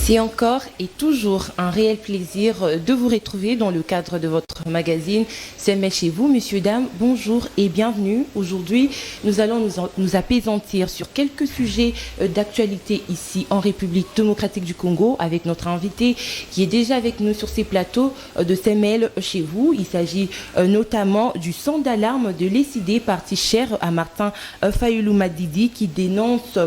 C'est encore et toujours un réel plaisir de vous retrouver dans le cadre de votre magazine Semel chez vous. Messieurs, dames, bonjour et bienvenue. Aujourd'hui, nous allons nous apaisantir sur quelques sujets d'actualité ici en République démocratique du Congo avec notre invité qui est déjà avec nous sur ces plateaux de Semel chez vous. Il s'agit notamment du son d'alarme de l'ECD, parti cher à Martin Fayulu Madidi, qui dénonce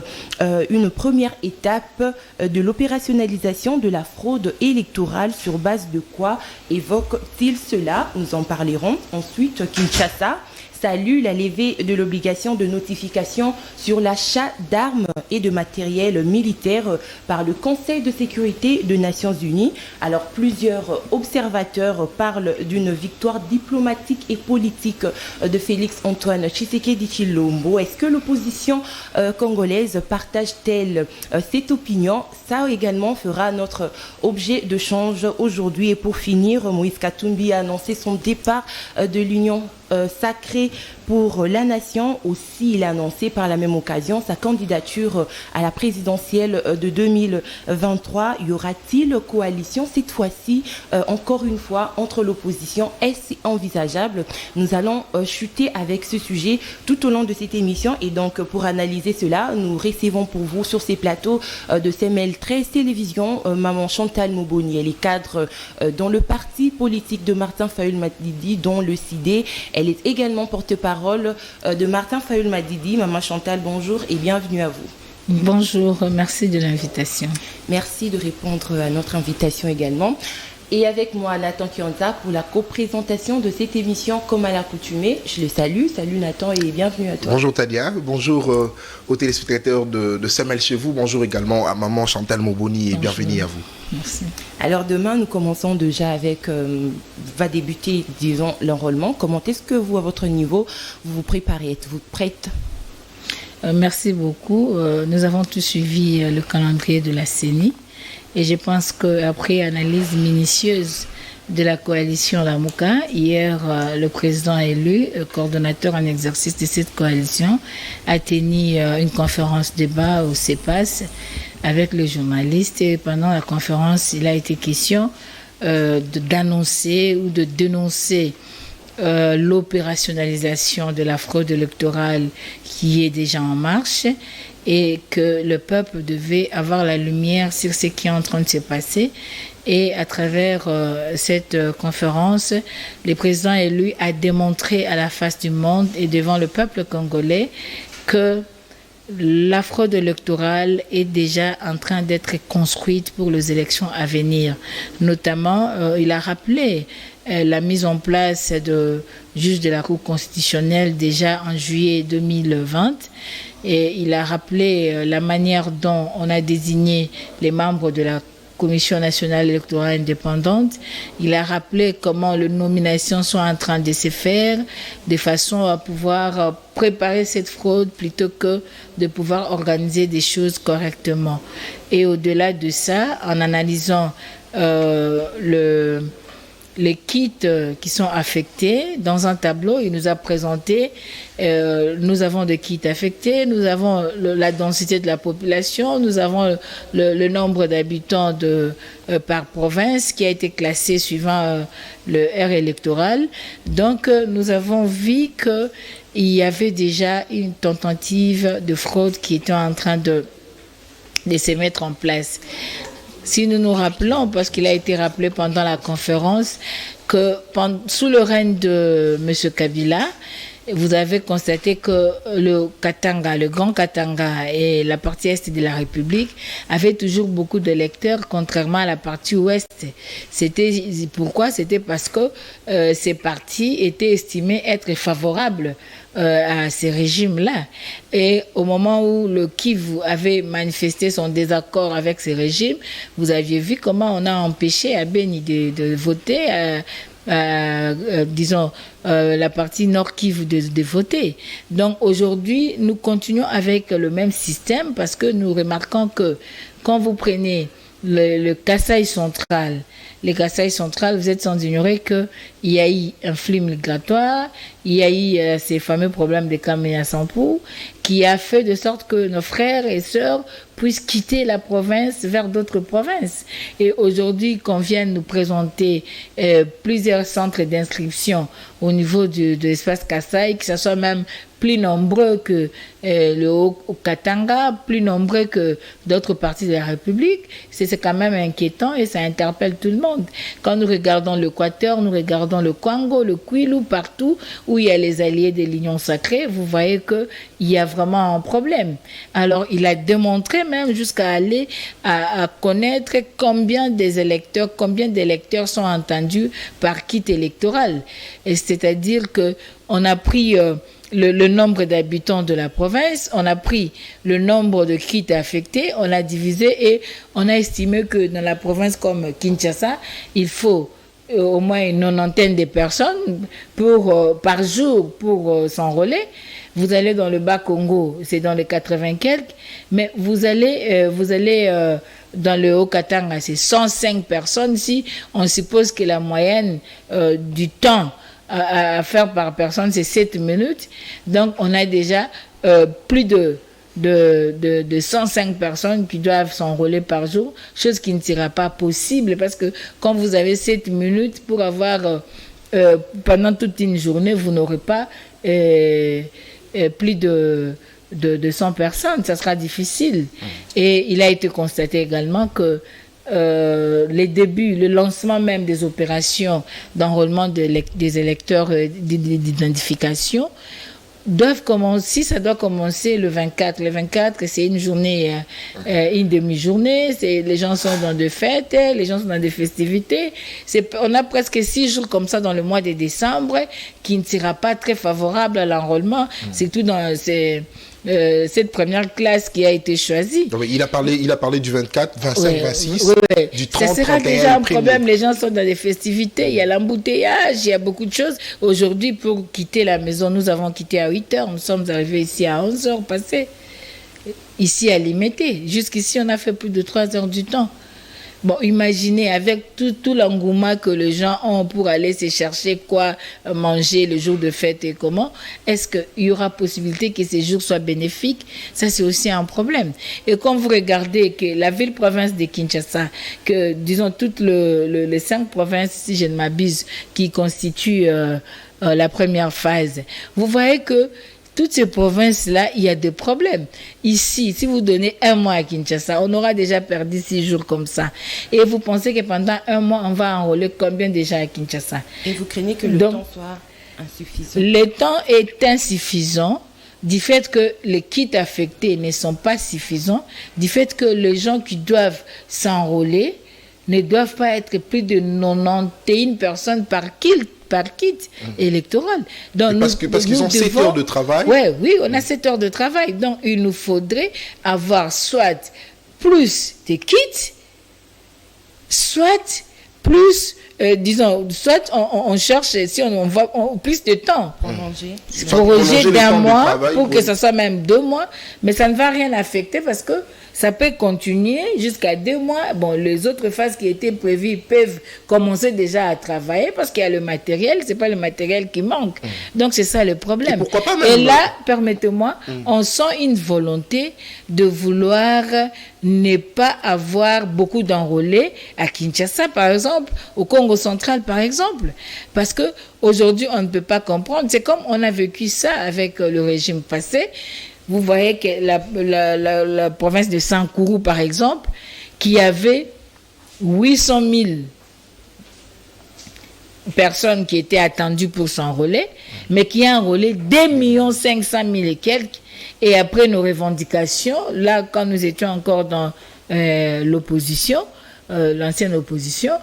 une première étape de l'opérationnalisation de la fraude électorale. Sur base de quoi évoque-t-il cela? Nous en parlerons. Ensuite, Kinshasa salue la levée de l'obligation de notification sur l'achat d'armes et de matériel militaire par le Conseil de sécurité des Nations Unies. Alors, plusieurs observateurs parlent d'une victoire diplomatique et politique de Félix-Antoine Tshisekedi Tshilombo. Est-ce que l'opposition congolaise partage-t-elle cette opinion? Ça également fera notre objet de change aujourd'hui. Et pour finir, Moïse Katumbi a annoncé son départ de l'Union sacrée pour la nation. Aussi, il a annoncé par la même occasion sa candidature à la présidentielle de 2023. Y aura-t-il coalition cette fois-ci, encore une fois, entre l'opposition? Est-ce envisageable? Nous allons chuter avec ce sujet tout au long de cette émission. Et donc, pour analyser cela, nous recevons pour vous sur ces plateaux de CML 13 Télévision, Maman Chantal Mouboni. Elle est cadre dans le parti politique de Martin Fayulu Madidi, dont le CID. Elle est également porte-parole de Martin Fayulu Madidi. Maman Chantal, bonjour et bienvenue à vous. Bonjour, merci de l'invitation. Merci de répondre à notre invitation également. Et avec moi, Nathan Kionza, pour la coprésentation de cette émission comme à l'accoutumée. Je le salue. Salut Nathan et bienvenue à toi. Bonjour Tadia, bonjour aux téléspectateurs de Semel chez vous. Bonjour également à maman Chantal Mouboni et bienvenue à vous. Merci. Alors demain, nous commençons déjà avec, va débuter, disons, l'enrôlement. Comment est-ce que vous, à votre niveau, vous vous préparez? Êtes-vous prête? Merci beaucoup. Nous avons tous suivi le calendrier de la CENI. Et je pense qu'après analyse minutieuse de la coalition Lamuka, hier, le président élu, coordonnateur en exercice de cette coalition, a tenu une conférence débat au CEPAS avec les journalistes. Et pendant la conférence, il a été question d'annoncer ou de dénoncer l'opérationnalisation de la fraude électorale qui est déjà en marche, et que le peuple devait avoir la lumière sur ce qui est en train de se passer. Et à travers cette conférence, le président élu a démontré à la face du monde et devant le peuple congolais que la fraude électorale est déjà en train d'être construite pour les élections à venir. Notamment, il a rappelé la mise en place de juges de la Cour constitutionnelle déjà en juillet 2020. Et il a rappelé la manière dont on a désigné les membres de la Commission nationale électorale indépendante. Il a rappelé comment les nominations sont en train de se faire de façon à pouvoir préparer cette fraude plutôt que de pouvoir organiser des choses correctement. Et au-delà de ça, en analysant les kits qui sont affectés dans un tableau, il nous a présenté, nous avons des kits affectés, nous avons la densité de la population, nous avons le nombre d'habitants par province qui a été classé suivant le R électoral. Donc nous avons vu qu'il y avait déjà une tentative de fraude qui était en train de se mettre en place. Si nous nous rappelons, parce qu'il a été rappelé pendant la conférence, que sous le règne de M. Kabila, vous avez constaté que le Katanga, le Grand Katanga et la partie est de la République avaient toujours beaucoup d'électeurs, contrairement à la partie ouest. Pourquoi? C'était parce que ces partis étaient estimés être favorables à ces régimes-là. Et au moment où le Kivu avait manifesté son désaccord avec ces régimes, vous aviez vu comment on a empêché à Beni de voter, disons, la partie Nord Kivu de voter. Donc aujourd'hui, nous continuons avec le même système parce que nous remarquons que quand vous prenez le Kasaï central, vous êtes sans ignorer qu'il y a eu un flux migratoire, il y a eu ces fameux problèmes de Kamea Sampou, qui a fait de sorte que nos frères et sœurs puissent quitter la province vers d'autres provinces. Et aujourd'hui, qu'on vienne nous présenter plusieurs centres d'inscription au niveau de l'espace Kasaï, que ce soit même plus nombreux que le Haut-Katanga, plus nombreux que d'autres parties de la République, c'est quand même inquiétant et ça interpelle tout le monde. Quand nous regardons l'Équateur, nous regardons le Congo, le Kwilu, partout où il y a les alliés de l'Union sacrée, vous voyez qu'il y a vraiment un problème. Alors, il a démontré même jusqu'à aller à connaître combien d'électeurs sont entendus par kit électoral. Et c'est-à-dire que on a pris le nombre d'habitants de la province, on a pris le nombre de kits affectés, on a divisé et on a estimé que dans la province comme Kinshasa, il faut au moins une 90 de personnes par jour pour s'enrôler. Vous allez dans le Bas-Congo, c'est dans les 80 quelques, mais vous allez dans le Haut-Katanga, c'est 105 personnes. Si on suppose que la moyenne du temps à faire par personne, c'est 7 minutes. Donc, on a déjà plus de 105 personnes qui doivent s'enrôler par jour, chose qui ne sera pas possible parce que quand vous avez 7 minutes pour avoir, pendant toute une journée, vous n'aurez pas plus de 100 personnes. Ça sera difficile. Et il a été constaté également que le lancement même des opérations d'enrôlement des électeurs d'identification doivent commencer, ça doit commencer le 24. Le 24, c'est une journée, une demi-journée, les gens sont dans des fêtes, les gens sont dans des festivités. On a presque 6 jours comme ça dans le mois de décembre qui ne sera pas très favorable à l'enrôlement, surtout dans cette première classe qui a été choisie. Donc, il a parlé du 24, 25, 26, du 30, ça sera 31, déjà un problème. Les gens sont dans des festivités, il y a l'embouteillage, il y a beaucoup de choses. Aujourd'hui, pour quitter la maison, nous avons quitté à 8h, nous sommes arrivés ici à 11h passé, ici à Limité. Jusqu'ici, on a fait plus de 3 heures du temps. Bon, imaginez, avec tout l'engouement que les gens ont pour aller se chercher quoi manger le jour de fête et comment, est-ce qu'il y aura possibilité que ces jours soient bénéfiques? Ça, c'est aussi un problème. Et quand vous regardez que la ville-province de Kinshasa, que disons toutes les 5 provinces, si je ne m'abuse, qui constituent la première phase, vous voyez que toutes ces provinces-là, il y a des problèmes. Ici, si vous donnez 1 mois à Kinshasa, on aura déjà perdu 6 jours comme ça. Et vous pensez que pendant 1 mois, on va enrôler combien déjà à Kinshasa? Et vous craignez que le temps soit insuffisant? Le temps est insuffisant du fait que les kits affectés ne sont pas suffisants, du fait que les gens qui doivent s'enrôler ne doivent pas être plus de 91 personnes par kit électoral. Donc parce qu'ils ont 7 heures de travail. Oui, on a 7 heures de travail. Donc, il nous faudrait avoir soit plus de kits, soit plus, soit on cherche, si on va plus de temps. Prolonger d'un mois, pour que ça soit même 2 mois, mais ça ne va rien affecter parce que ça peut continuer jusqu'à 2 mois. Bon, les autres phases qui étaient prévues peuvent commencer déjà à travailler parce qu'il y a le matériel, c'est pas le matériel qui manque. Donc, c'est ça le problème. Et pourquoi pas même... Et là, permettez-moi, on sent une volonté de vouloir ne pas avoir beaucoup d'enrôlés à Kinshasa, par exemple, au Congo central, par exemple. Parce que aujourd'hui, on ne peut pas comprendre. C'est comme on a vécu ça avec le régime passé. Vous voyez que la province de Sankourou, par exemple, qui avait 800 000 personnes qui étaient attendues pour s'enrôler, mais qui a enrôlé 2 500 000 et quelques. Et après nos revendications, là, quand nous étions encore dans l'opposition, l'ancienne opposition,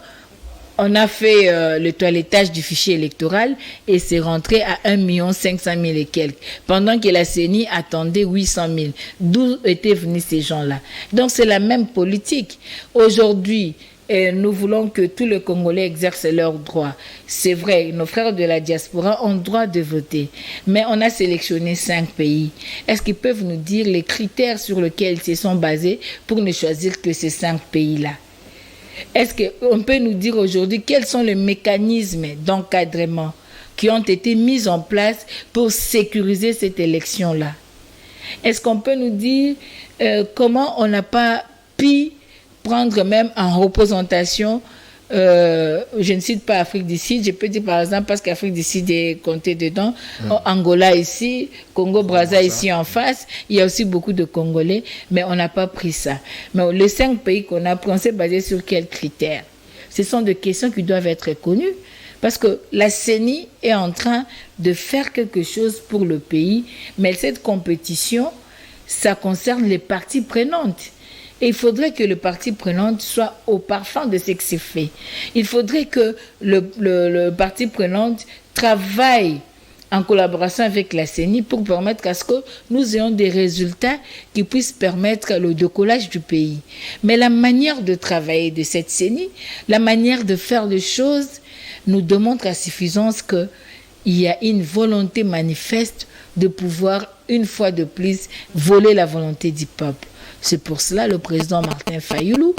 on a fait le toilettage du fichier électoral et c'est rentré à 1 500 000 et quelques. Pendant que la CENI attendait 800 000. D'où étaient venus ces gens-là? Donc c'est la même politique. Aujourd'hui, nous voulons que tous les Congolais exercent leurs droits. C'est vrai, nos frères de la diaspora ont le droit de voter. Mais on a sélectionné 5 pays. Est-ce qu'ils peuvent nous dire les critères sur lesquels ils se sont basés pour ne choisir que ces 5 pays-là? Est-ce qu'on peut nous dire aujourd'hui quels sont les mécanismes d'encadrement qui ont été mis en place pour sécuriser cette élection-là? Est-ce qu'on peut nous dire comment on n'a pas pu prendre même en représentation, je ne cite pas Afrique du Sud, je peux dire par exemple, parce qu'Afrique du Sud est comptée dedans, Angola ici, Congo-Brazza ici en face, il y a aussi beaucoup de Congolais, mais on n'a pas pris ça. Mais les 5 pays qu'on a pris, on s'est basé sur quels critères? Ce sont des questions qui doivent être connues, parce que la CENI est en train de faire quelque chose pour le pays, mais cette compétition, ça concerne les parties prenantes. Et il faudrait que le partie prenante soit au parfum de ce qui s'est fait. Il faudrait que le partie prenante travaille en collaboration avec la CENI pour permettre à ce que nous ayons des résultats qui puissent permettre le décollage du pays. Mais la manière de travailler de cette CENI, la manière de faire les choses, nous démontre à suffisance qu'il y a une volonté manifeste de pouvoir, une fois de plus, voler la volonté du peuple. C'est pour cela que le président Martin Fayulu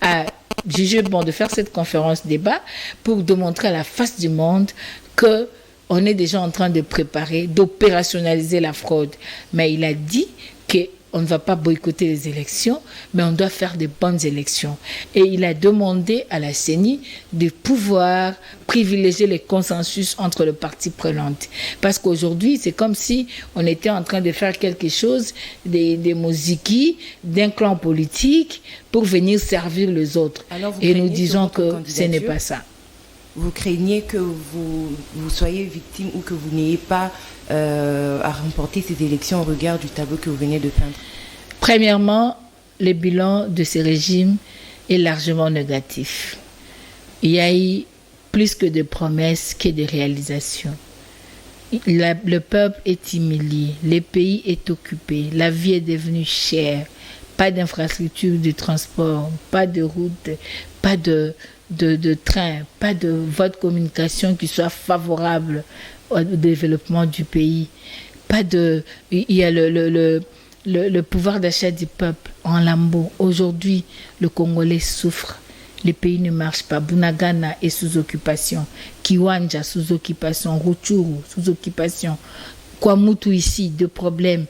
a jugé bon de faire cette conférence débat pour démontrer à la face du monde qu'on est déjà en train de préparer, d'opérationnaliser la fraude. Mais il a dit qu'on ne va pas boycotter les élections, mais on doit faire de bonnes élections. Et il a demandé à la CENI de pouvoir privilégier les consensus entre les parties prenantes. Parce qu'aujourd'hui, c'est comme si on était en train de faire quelque chose, des musiques, d'un clan politique, pour venir servir les autres. Et nous disons que ce n'est pas ça. Vous craignez que vous soyez victime ou que vous n'ayez pas à remporter ces élections au regard du tableau que vous venez de peindre? Premièrement, le bilan de ce régime est largement négatif. Il y a eu plus que de promesses que de réalisations. Le peuple est humilié, le pays est occupé, la vie est devenue chère, pas d'infrastructure de transport, pas de route, pas de train, pas de voie de communication qui soit favorable au développement du pays. Il y a le pouvoir d'achat du peuple en lambeaux. Aujourd'hui, le Congolais souffre. Le pays ne marche pas. Bunagana est sous occupation. Kiwanja sous occupation. Rutshuru sous occupation. Kwamutu ici, 2 problèmes.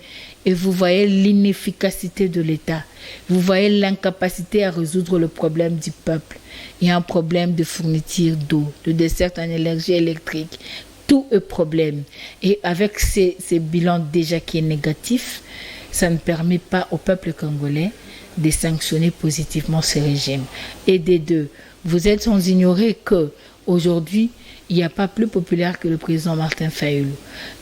Et vous voyez l'inefficacité de l'État. Vous voyez l'incapacité à résoudre le problème du peuple. Il y a un problème de fourniture d'eau, de desserte en énergie électrique. Tout est problème. Et avec ces bilans déjà qui est négatif, ça ne permet pas au peuple congolais de sanctionner positivement ce régime. Et des deux, vous êtes sans ignorer qu'aujourd'hui, il n'y a pas plus populaire que le président Martin Fayulu.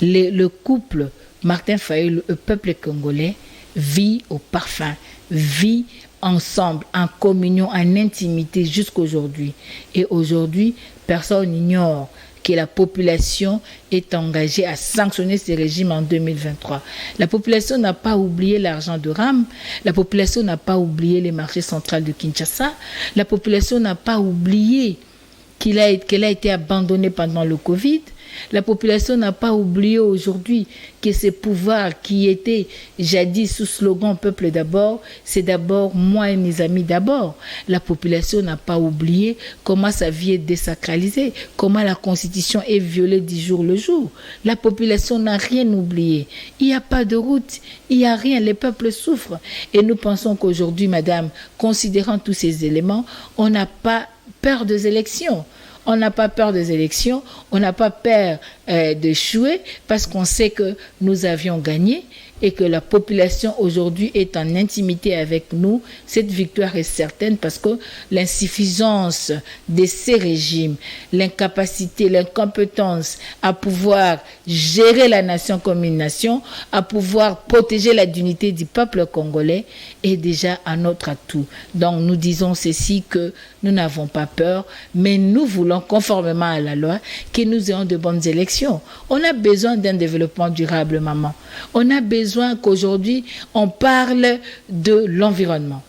Le couple Martin Fayulu, le peuple congolais, vit au parfum, vit ensemble, en communion, en intimité jusqu'aujourd'hui. Et aujourd'hui, personne n'ignore que la population est engagée à sanctionner ces régimes en 2023. La population n'a pas oublié l'argent de RAM, la population n'a pas oublié les marchés centraux de Kinshasa, la population n'a pas oublié qu'elle a été abandonnée pendant le Covid. La population n'a pas oublié aujourd'hui que ces pouvoirs qui étaient jadis sous slogan « Peuple d'abord », c'est d'abord moi et mes amis d'abord. La population n'a pas oublié comment sa vie est désacralisée, comment la Constitution est violée du jour le jour. La population n'a rien oublié. Il n'y a pas de route, il n'y a rien, les peuples souffrent. Et nous pensons qu'aujourd'hui, madame, considérant tous ces éléments, on n'a pas peur des élections. On n'a pas peur des élections, on n'a pas peur d'échouer parce qu'on sait que nous avions gagné et que la population aujourd'hui est en intimité avec nous. Cette victoire est certaine parce que l'insuffisance de ces régimes, l'incapacité, l'incompétence à pouvoir gérer la nation comme une nation, à pouvoir protéger la dignité du peuple congolais est déjà à notre atout. Donc nous disons ceci que nous n'avons pas peur, mais nous voulons, conformément à la loi, que nous ayons de bonnes élections. On a besoin d'un développement durable, maman. On a besoin qu'aujourd'hui, on parle de l'environnement.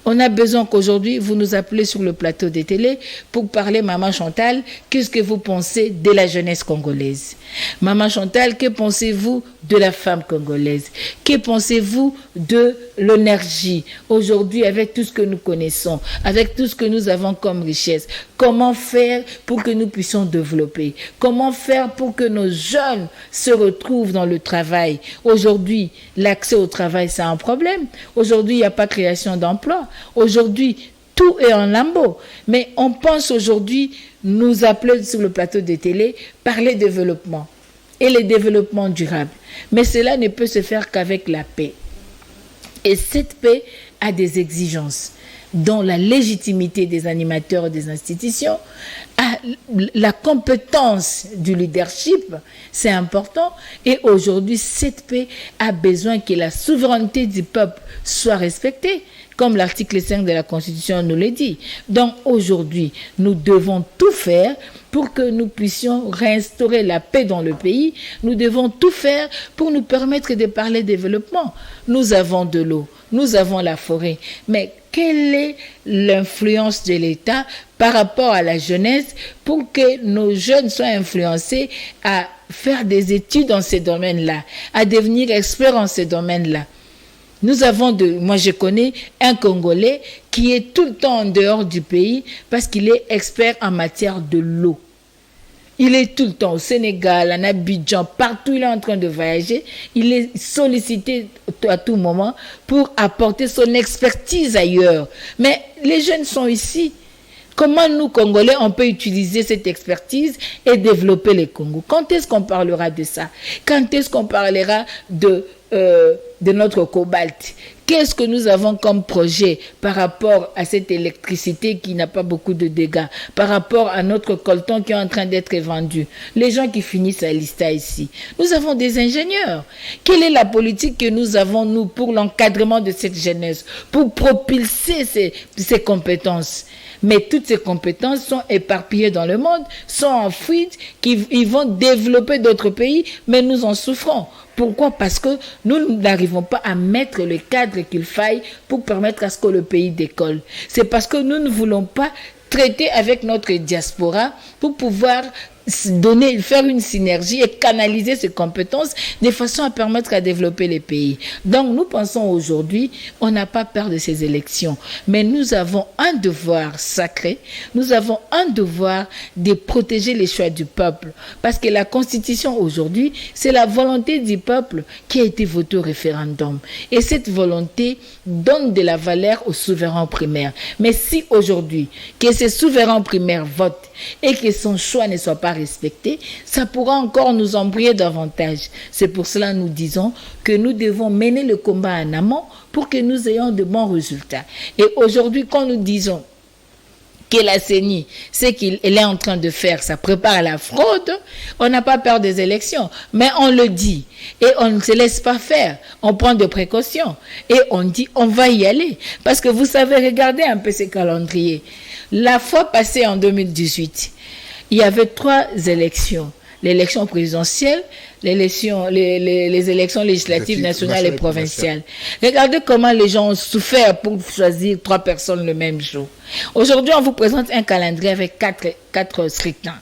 On a besoin qu'aujourd'hui, vous nous appelez sur le plateau des télé pour parler, Maman Chantal, qu'est-ce que vous pensez de la jeunesse congolaise? Maman Chantal, que pensez-vous de la femme congolaise? Que pensez-vous de l'énergie aujourd'hui avec tout ce que nous connaissons, avec tout ce que nous avons comme richesse? Comment faire pour que nous puissions développer? Comment faire pour que nos jeunes se retrouvent dans le travail? Aujourd'hui, l'accès au travail, c'est un problème. Aujourd'hui, il n'y a pas de création d'emplois. Aujourd'hui, tout est en lambeau. Mais on pense aujourd'hui nous appeler sur le plateau de télé, parler développement et le développement durable. Mais cela ne peut se faire qu'avec la paix. Et cette paix a des exigences, dont la légitimité des animateurs et des institutions, la compétence du leadership, c'est important. Et aujourd'hui, cette paix a besoin que la souveraineté du peuple soit respectée, comme l'article 5 de la Constitution nous le dit. Donc aujourd'hui, nous devons tout faire pour que nous puissions réinstaurer la paix dans le pays. Nous devons tout faire pour nous permettre de parler développement. Nous avons de l'eau, nous avons la forêt, mais quelle est l'influence de l'État par rapport à la jeunesse pour que nos jeunes soient influencés à faire des études dans ces domaines-là, à devenir experts en ces domaines-là? Nous avons moi je connais un Congolais qui est tout le temps en dehors du pays parce qu'il est expert en matière de l'eau. Il est tout le temps au Sénégal, en Abidjan, partout il est en train de voyager. Il est sollicité à tout moment pour apporter son expertise ailleurs. Mais les jeunes sont ici. Comment nous, Congolais, on peut utiliser cette expertise et développer les Congos? Quand est-ce qu'on parlera de ça? Quand est-ce qu'on parlera de notre cobalt? Qu'est-ce que nous avons comme projet par rapport à cette électricité qui n'a pas beaucoup de dégâts, par rapport à notre coltan qui est en train d'être vendu? Les gens qui finissent à l'ISTA ici, nous avons des ingénieurs. Quelle est la politique que nous avons, nous, pour l'encadrement de cette jeunesse, pour propulser ces compétences? Mais toutes ces compétences sont éparpillées dans le monde, sont en fuite, ils vont développer d'autres pays, mais nous en souffrons. Pourquoi? Parce que nous n'arrivons pas à mettre le cadre qu'il faille pour permettre à ce que le pays décolle. C'est parce que nous ne voulons pas traiter avec notre diaspora pour pouvoir faire une synergie et canaliser ces compétences de façon à permettre à développer les pays. Donc nous pensons aujourd'hui, on n'a pas peur de ces élections, mais nous avons un devoir sacré, nous avons un devoir de protéger les choix du peuple, parce que la Constitution aujourd'hui, c'est la volonté du peuple qui a été votée au référendum. Et cette volonté donne de la valeur aux souverains primaires. Mais si aujourd'hui, que ces souverains primaires votent et que son choix ne soit pas respecté, ça pourra encore nous embrouiller davantage. C'est pour cela que nous disons que nous devons mener le combat en amont pour que nous ayons de bons résultats. Et aujourd'hui, quand nous disons que la CENI, ce qu'elle est en train de faire, ça prépare la fraude, on n'a pas peur des élections, mais on le dit et on ne se laisse pas faire, on prend des précautions et on dit on va y aller, parce que vous savez, regardez un peu ce calendrier. La fois passée en 2018, il y avait 3 élections. L'élection présidentielle, les élections législatives nationales et provinciales. Regardez comment les gens ont souffert pour choisir 3 personnes le même jour. Aujourd'hui, on vous présente un calendrier avec 4 scrutins.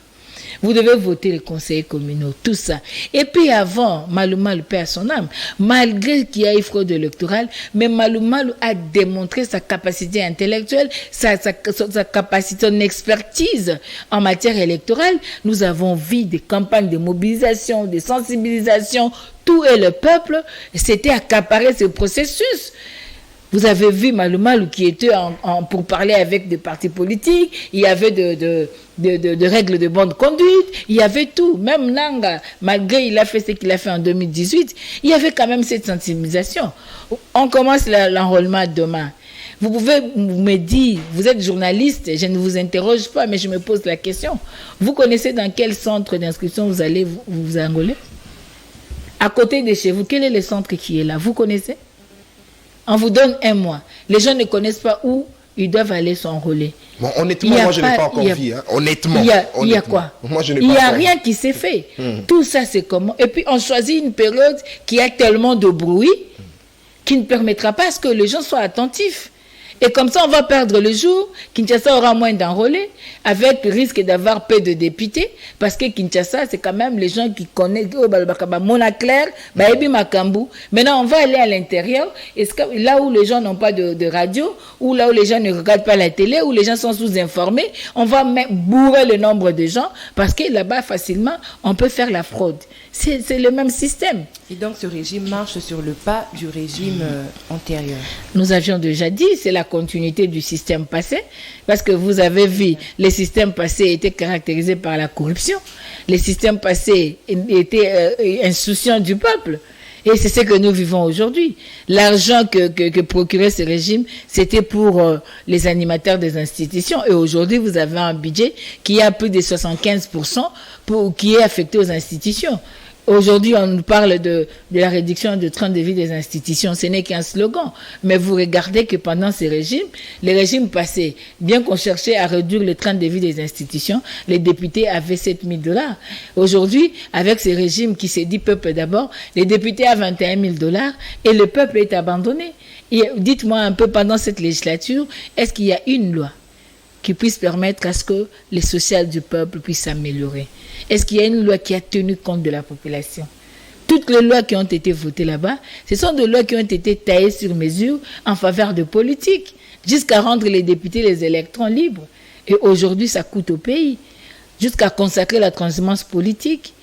Vous devez voter les conseillers communaux, tout ça. Et puis avant, Malou Malou paie à son âme, malgré qu'il y a eu fraude électorale, mais Malou Malou a démontré sa capacité intellectuelle, sa capacité, son expertise en matière électorale. Nous avons vu des campagnes de mobilisation, de sensibilisation, tout et le peuple s'était accaparé ce processus. Vous avez vu Malou Malou qui était pour parler avec des partis politiques, il y avait de règles de bonne conduite, il y avait tout. Même Nanga, malgré il a fait ce qu'il a fait en 2018, il y avait quand même cette sensibilisation. On commence l'enrôlement demain. Vous pouvez me dire, vous êtes journaliste, je ne vous interroge pas, mais je me pose la question. Vous connaissez dans quel centre d'inscription vous allez vous enrôler? À côté de chez vous, quel est le centre qui est là? Vous connaissez? On vous donne 1 mois. Les gens ne connaissent pas où ils doivent aller s'enrôler. Bon, honnêtement, moi, je n'ai pas encore vu. Hein. Honnêtement. Il y a quoi? Moi, je n'ai il n'y pas a encore rien qui s'est fait. Tout ça, c'est comment? Et puis, on choisit une période qui a tellement de bruit qui ne permettra pas à ce que les gens soient attentifs. Et comme ça, on va perdre le jour. Kinshasa aura moins d'enrôlés, avec le risque d'avoir peu de députés, parce que Kinshasa, c'est quand même les gens qui connaissent Monaclair, Baebi Makambu. Maintenant, on va aller à l'intérieur, là où les gens n'ont pas de radio, ou là où les gens ne regardent pas la télé, où les gens sont sous-informés, on va bourrer le nombre de gens, parce que là-bas, facilement, on peut faire la fraude. C'est le même système. Et donc, ce régime marche sur le pas du régime antérieur. Nous avions déjà dit, c'est la continuité du système passé, parce que vous avez vu, les systèmes passés étaient caractérisés par la corruption. Les systèmes passés étaient insouciants du peuple. Et c'est ce que nous vivons aujourd'hui. L'argent que procurait ce régime, c'était pour les animateurs des institutions. Et aujourd'hui, vous avez un budget qui a plus de 75% qui est affecté aux institutions. Aujourd'hui, on nous parle de la réduction de train de vie des institutions. Ce n'est qu'un slogan. Mais vous regardez que pendant ces régimes, les régimes passés, bien qu'on cherchait à réduire le train de vie des institutions, les députés avaient 7 000 $. Aujourd'hui, avec ces régimes qui se dit peuple d'abord, les députés ont 21 000 $ et le peuple est abandonné. Et dites-moi un peu, pendant cette législature, est-ce qu'il y a une loi qui puisse permettre à ce que les social du peuple puissent s'améliorer? Est-ce qu'il y a une loi qui a tenu compte de la population? Toutes les lois qui ont été votées là-bas, ce sont des lois qui ont été taillées sur mesure en faveur de politique, jusqu'à rendre les députés, les électeurs libres. Et aujourd'hui, ça coûte au pays, jusqu'à consacrer la transhumance politique.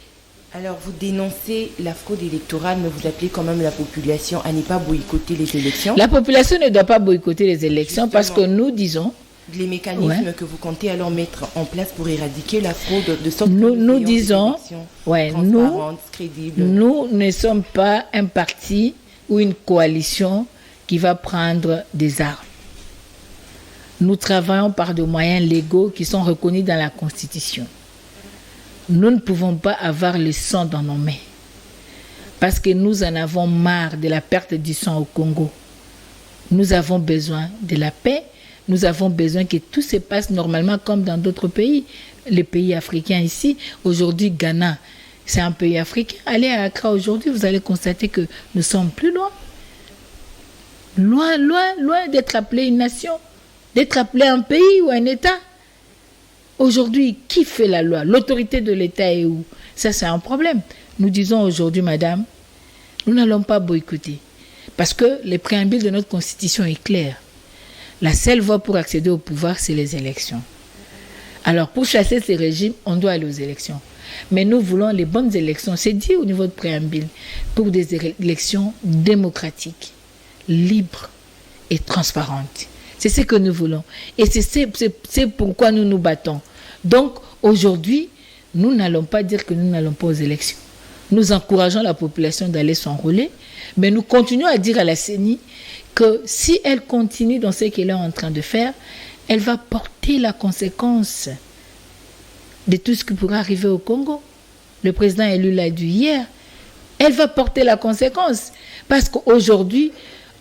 Alors, vous dénoncez la fraude électorale, mais vous appelez quand même la population à ne pas boycotter les élections. La population ne doit pas boycotter les élections. Justement, parce que nous disons... Les mécanismes que vous comptez alors mettre en place pour éradiquer la fraude, de sorte nous disons, transparentes, crédibles. Nous ne sommes pas un parti ou une coalition qui va prendre des armes. Nous travaillons par des moyens légaux qui sont reconnus dans la Constitution. Nous ne pouvons pas avoir le sang dans nos mains parce que nous en avons marre de la perte du sang au Congo. Nous avons besoin de la paix. Nous avons besoin que tout se passe normalement comme dans d'autres pays. Les pays africains ici, aujourd'hui, Ghana, c'est un pays africain. Allez à Accra aujourd'hui, vous allez constater que nous sommes plus loin. Loin d'être appelé une nation, d'être appelé un pays ou un État. Aujourd'hui, qui fait la loi? L'autorité de l'État est où? Ça, c'est un problème. Nous disons aujourd'hui, madame, nous n'allons pas boycotter. Parce que le préambule de notre Constitution est clair. La seule voie pour accéder au pouvoir, c'est les élections. Alors, pour chasser ces régimes, on doit aller aux élections. Mais nous voulons les bonnes élections, c'est dit au niveau de préambule, pour des élections démocratiques, libres et transparentes. C'est ce que nous voulons. Et c'est pourquoi nous nous battons. Donc, aujourd'hui, nous n'allons pas dire que nous n'allons pas aux élections. Nous encourageons la population d'aller s'enrôler, mais nous continuons à dire à la CENI que si elle continue dans ce qu'elle est en train de faire, elle va porter la conséquence de tout ce qui pourra arriver au Congo. Le président élu l'a dit hier. Elle va porter la conséquence. Parce qu'aujourd'hui,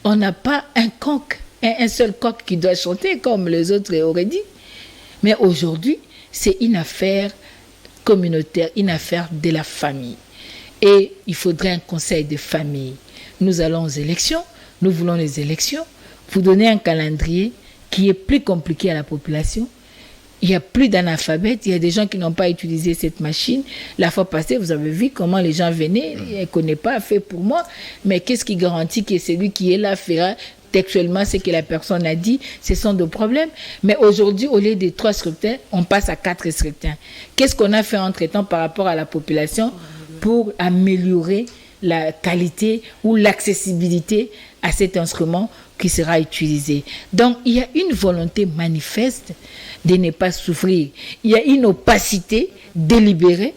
on n'a pas un seul coq qui doit chanter comme les autres auraient dit. Mais aujourd'hui, c'est une affaire communautaire, une affaire de la famille. Et il faudrait un conseil de famille. Nous allons aux élections. Nous voulons les élections. Vous donnez un calendrier qui est plus compliqué à la population. Il n'y a plus d'analphabètes. Il y a des gens qui n'ont pas utilisé cette machine. La fois passée, vous avez vu comment les gens venaient. Ils ne connaissent pas, fait pour moi. Mais qu'est-ce qui garantit que celui qui est là fera textuellement ce que la personne a dit? Ce sont des problèmes. Mais aujourd'hui, au lieu de 3 scrutins, on passe à 4 scrutins. Qu'est-ce qu'on a fait entre-temps par rapport à la population pour améliorer la qualité ou l'accessibilité à cet instrument qui sera utilisé? Donc, il y a une volonté manifeste de ne pas souffrir. Il y a une opacité délibérée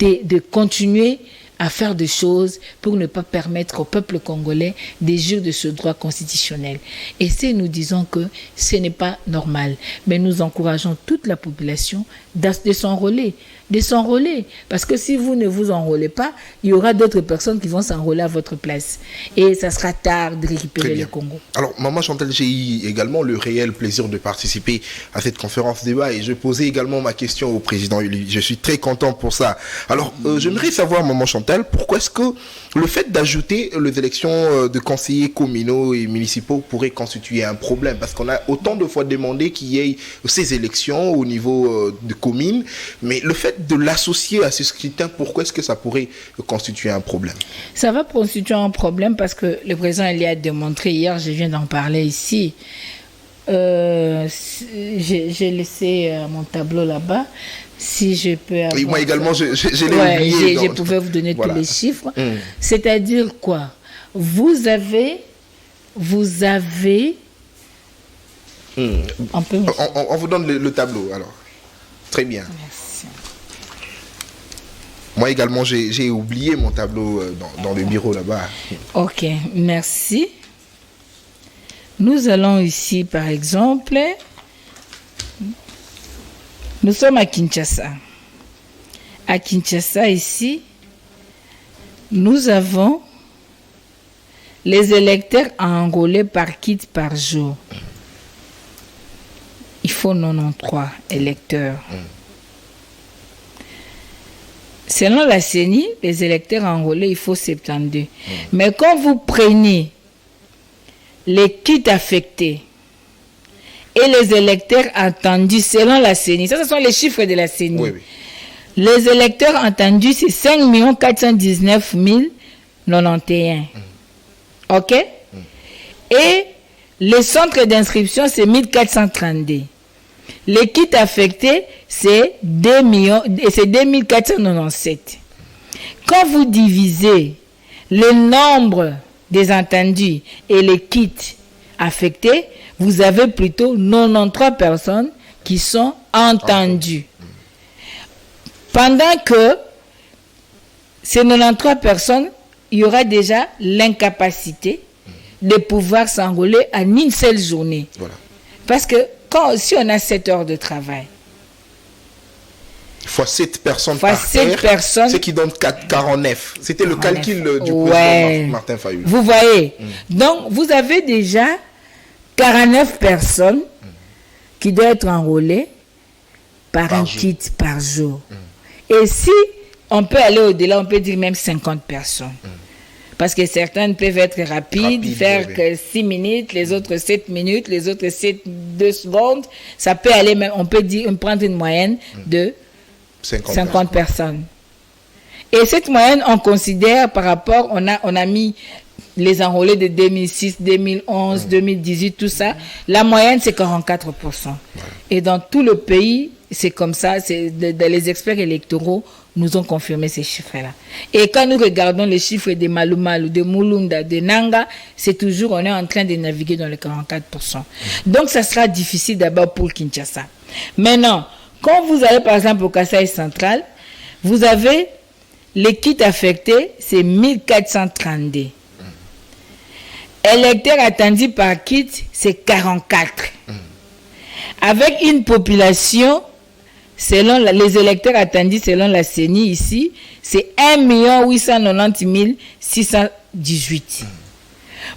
de continuer à faire des choses pour ne pas permettre au peuple congolais de jouir de ce droit constitutionnel. Et c'est, nous disons que ce n'est pas normal. Mais nous encourageons toute la population de s'enrôler. Parce que si vous ne vous enrôlez pas, il y aura d'autres personnes qui vont s'enrôler à votre place. Et ça sera tard de récupérer le Congo. Alors, Maman Chantal, j'ai eu également le réel plaisir de participer à cette conférence débat et je posais également ma question au président. Je suis très content pour ça. Alors, j'aimerais savoir, Maman Chantal, Chantal, pourquoi est-ce que le fait d'ajouter les élections de conseillers communaux et municipaux pourrait constituer un problème? Parce qu'on a autant de fois demandé qu'il y ait ces élections au niveau de communes, mais le fait de l'associer à ce scrutin, pourquoi est-ce que ça pourrait constituer un problème? Ça va constituer un problème parce que le président il a démontré hier, je viens d'en parler ici. J'ai laissé mon tableau là-bas. Si je peux avoir... Et moi également, je l'ai oublié. Je pouvais vous donner tous les chiffres. C'est-à-dire quoi? Vous avez... On vous donne le tableau, alors. Très bien. Merci. Moi également, j'ai oublié mon tableau dans le bureau là-bas. Ok, merci. Nous allons ici, par exemple... Nous sommes à Kinshasa. À Kinshasa, ici, nous avons les électeurs enrôlés par kit par jour. Il faut 93 électeurs. Selon la CENI, les électeurs enrôlés, il faut 72. Mais quand vous prenez les kits affectés, et les électeurs entendus selon la CENI. Ça, ce sont les chiffres de la CENI. Oui. Les électeurs entendus, c'est 5 419 091. OK? Et les centres d'inscription, c'est 1432. Les kits affectés, c'est 2497. Quand vous divisez le nombre des entendus et les kits affectés, vous avez plutôt 93 personnes qui sont entendues. Pendant que ces 93 personnes, il y aura déjà l'incapacité de pouvoir s'enrôler en une seule journée. Voilà. Parce que si on a 7 heures de travail, fois 7 personnes fois par 7 terre, personnes, ce qui donne 49. C'était le calcul du président Martin Fayulu. Vous voyez. Donc, vous avez déjà 49 personnes qui doivent être enrôlées par un kit par jour. Et si on peut aller au-delà, on peut dire même 50 personnes. Parce que certaines peuvent être rapides, faire que 6 minutes, les autres 7 minutes, les autres 2 secondes. Ça peut aller même, on peut prendre une moyenne de 50 personnes. Et cette moyenne, on considère par rapport, on a mis les enrôlés de 2006, 2011, 2018, tout ça. La moyenne, c'est 44%. Et dans tout le pays, c'est comme ça. Les experts électoraux nous ont confirmé ces chiffres-là. Et quand nous regardons les chiffres de Malumalu, de Mulunda, de Nanga, c'est toujours, on est en train de naviguer dans les 44%. Donc, ça sera difficile d'abord pour Kinshasa. Maintenant, quand vous allez par exemple au Kasaï central, vous avez les kits affectés, c'est 1432. Électeurs attendus par kit, c'est 44. Avec une population, selon les électeurs attendus selon la CENI ici, c'est 1 890 618.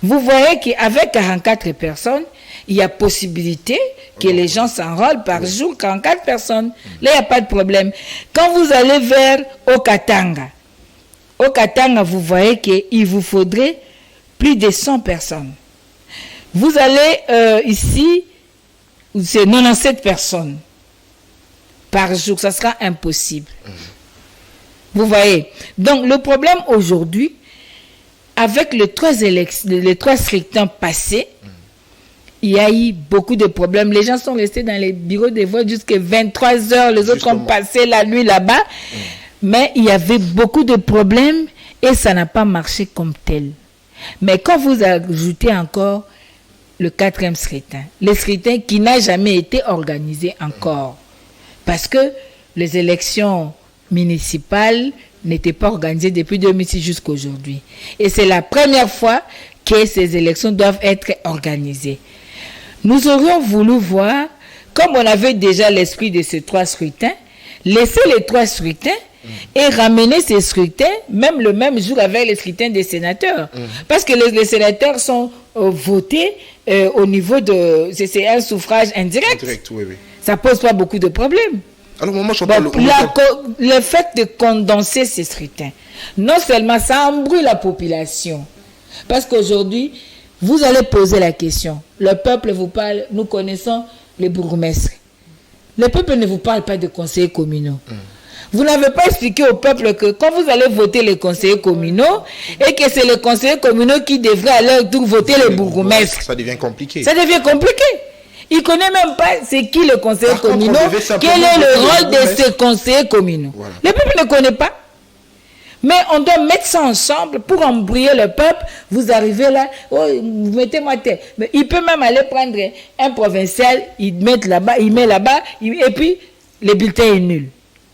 Vous voyez qu'avec 44 personnes, il y a possibilité que les gens s'enrôlent par jour, 44 personnes. Là, il n'y a pas de problème. Quand vous allez vers Okatanga, vous voyez qu'il vous faudrait plus de 100 personnes. Vous allez ici, c'est 97 personnes par jour. Ça sera impossible. Vous voyez. Donc, le problème aujourd'hui, avec les 3 scrutins passés, il y a eu beaucoup de problèmes. Les gens sont restés dans les bureaux de vote jusqu'à 23 heures. Les autres ont passé la nuit là-bas. Mais il y avait beaucoup de problèmes et ça n'a pas marché comme tel. Mais quand vous ajoutez encore le 4e scrutin, le scrutin qui n'a jamais été organisé encore, parce que les élections municipales n'étaient pas organisées depuis 2006 jusqu'à aujourd'hui. Et c'est la première fois que ces élections doivent être organisées. Nous aurions voulu voir, comme on avait déjà l'esprit de ces 3 scrutins, laisser les 3 scrutins et ramener ces scrutins, même le même jour avec les scrutins des sénateurs. Parce que les sénateurs sont votés au niveau de... C'est un suffrage indirect. Oui. Ça ne pose pas beaucoup de problèmes. Alors, moi, j'entends le fait de condenser ces scrutins, non seulement ça embrouille la population, parce qu'aujourd'hui, vous allez poser la question. Le peuple vous parle, nous connaissons les bourgmestres. Le peuple ne vous parle pas de conseillers communaux. Vous n'avez pas expliqué au peuple que quand vous allez voter les conseillers communaux et que c'est les conseillers communaux qui devraient à leur tour voter les bourgmestres. Ça devient compliqué. Ça devient compliqué. Il ne connaît même pas c'est qui les conseillers communaux, quel est le rôle de ces conseillers communaux. Voilà. Le peuple ne connaît pas. Mais on doit mettre ça ensemble pour embrouiller le peuple. Vous arrivez là, oh, vous mettez moi tête. Mais il peut même aller prendre un provincial, il met là-bas, et puis le bulletin est nul.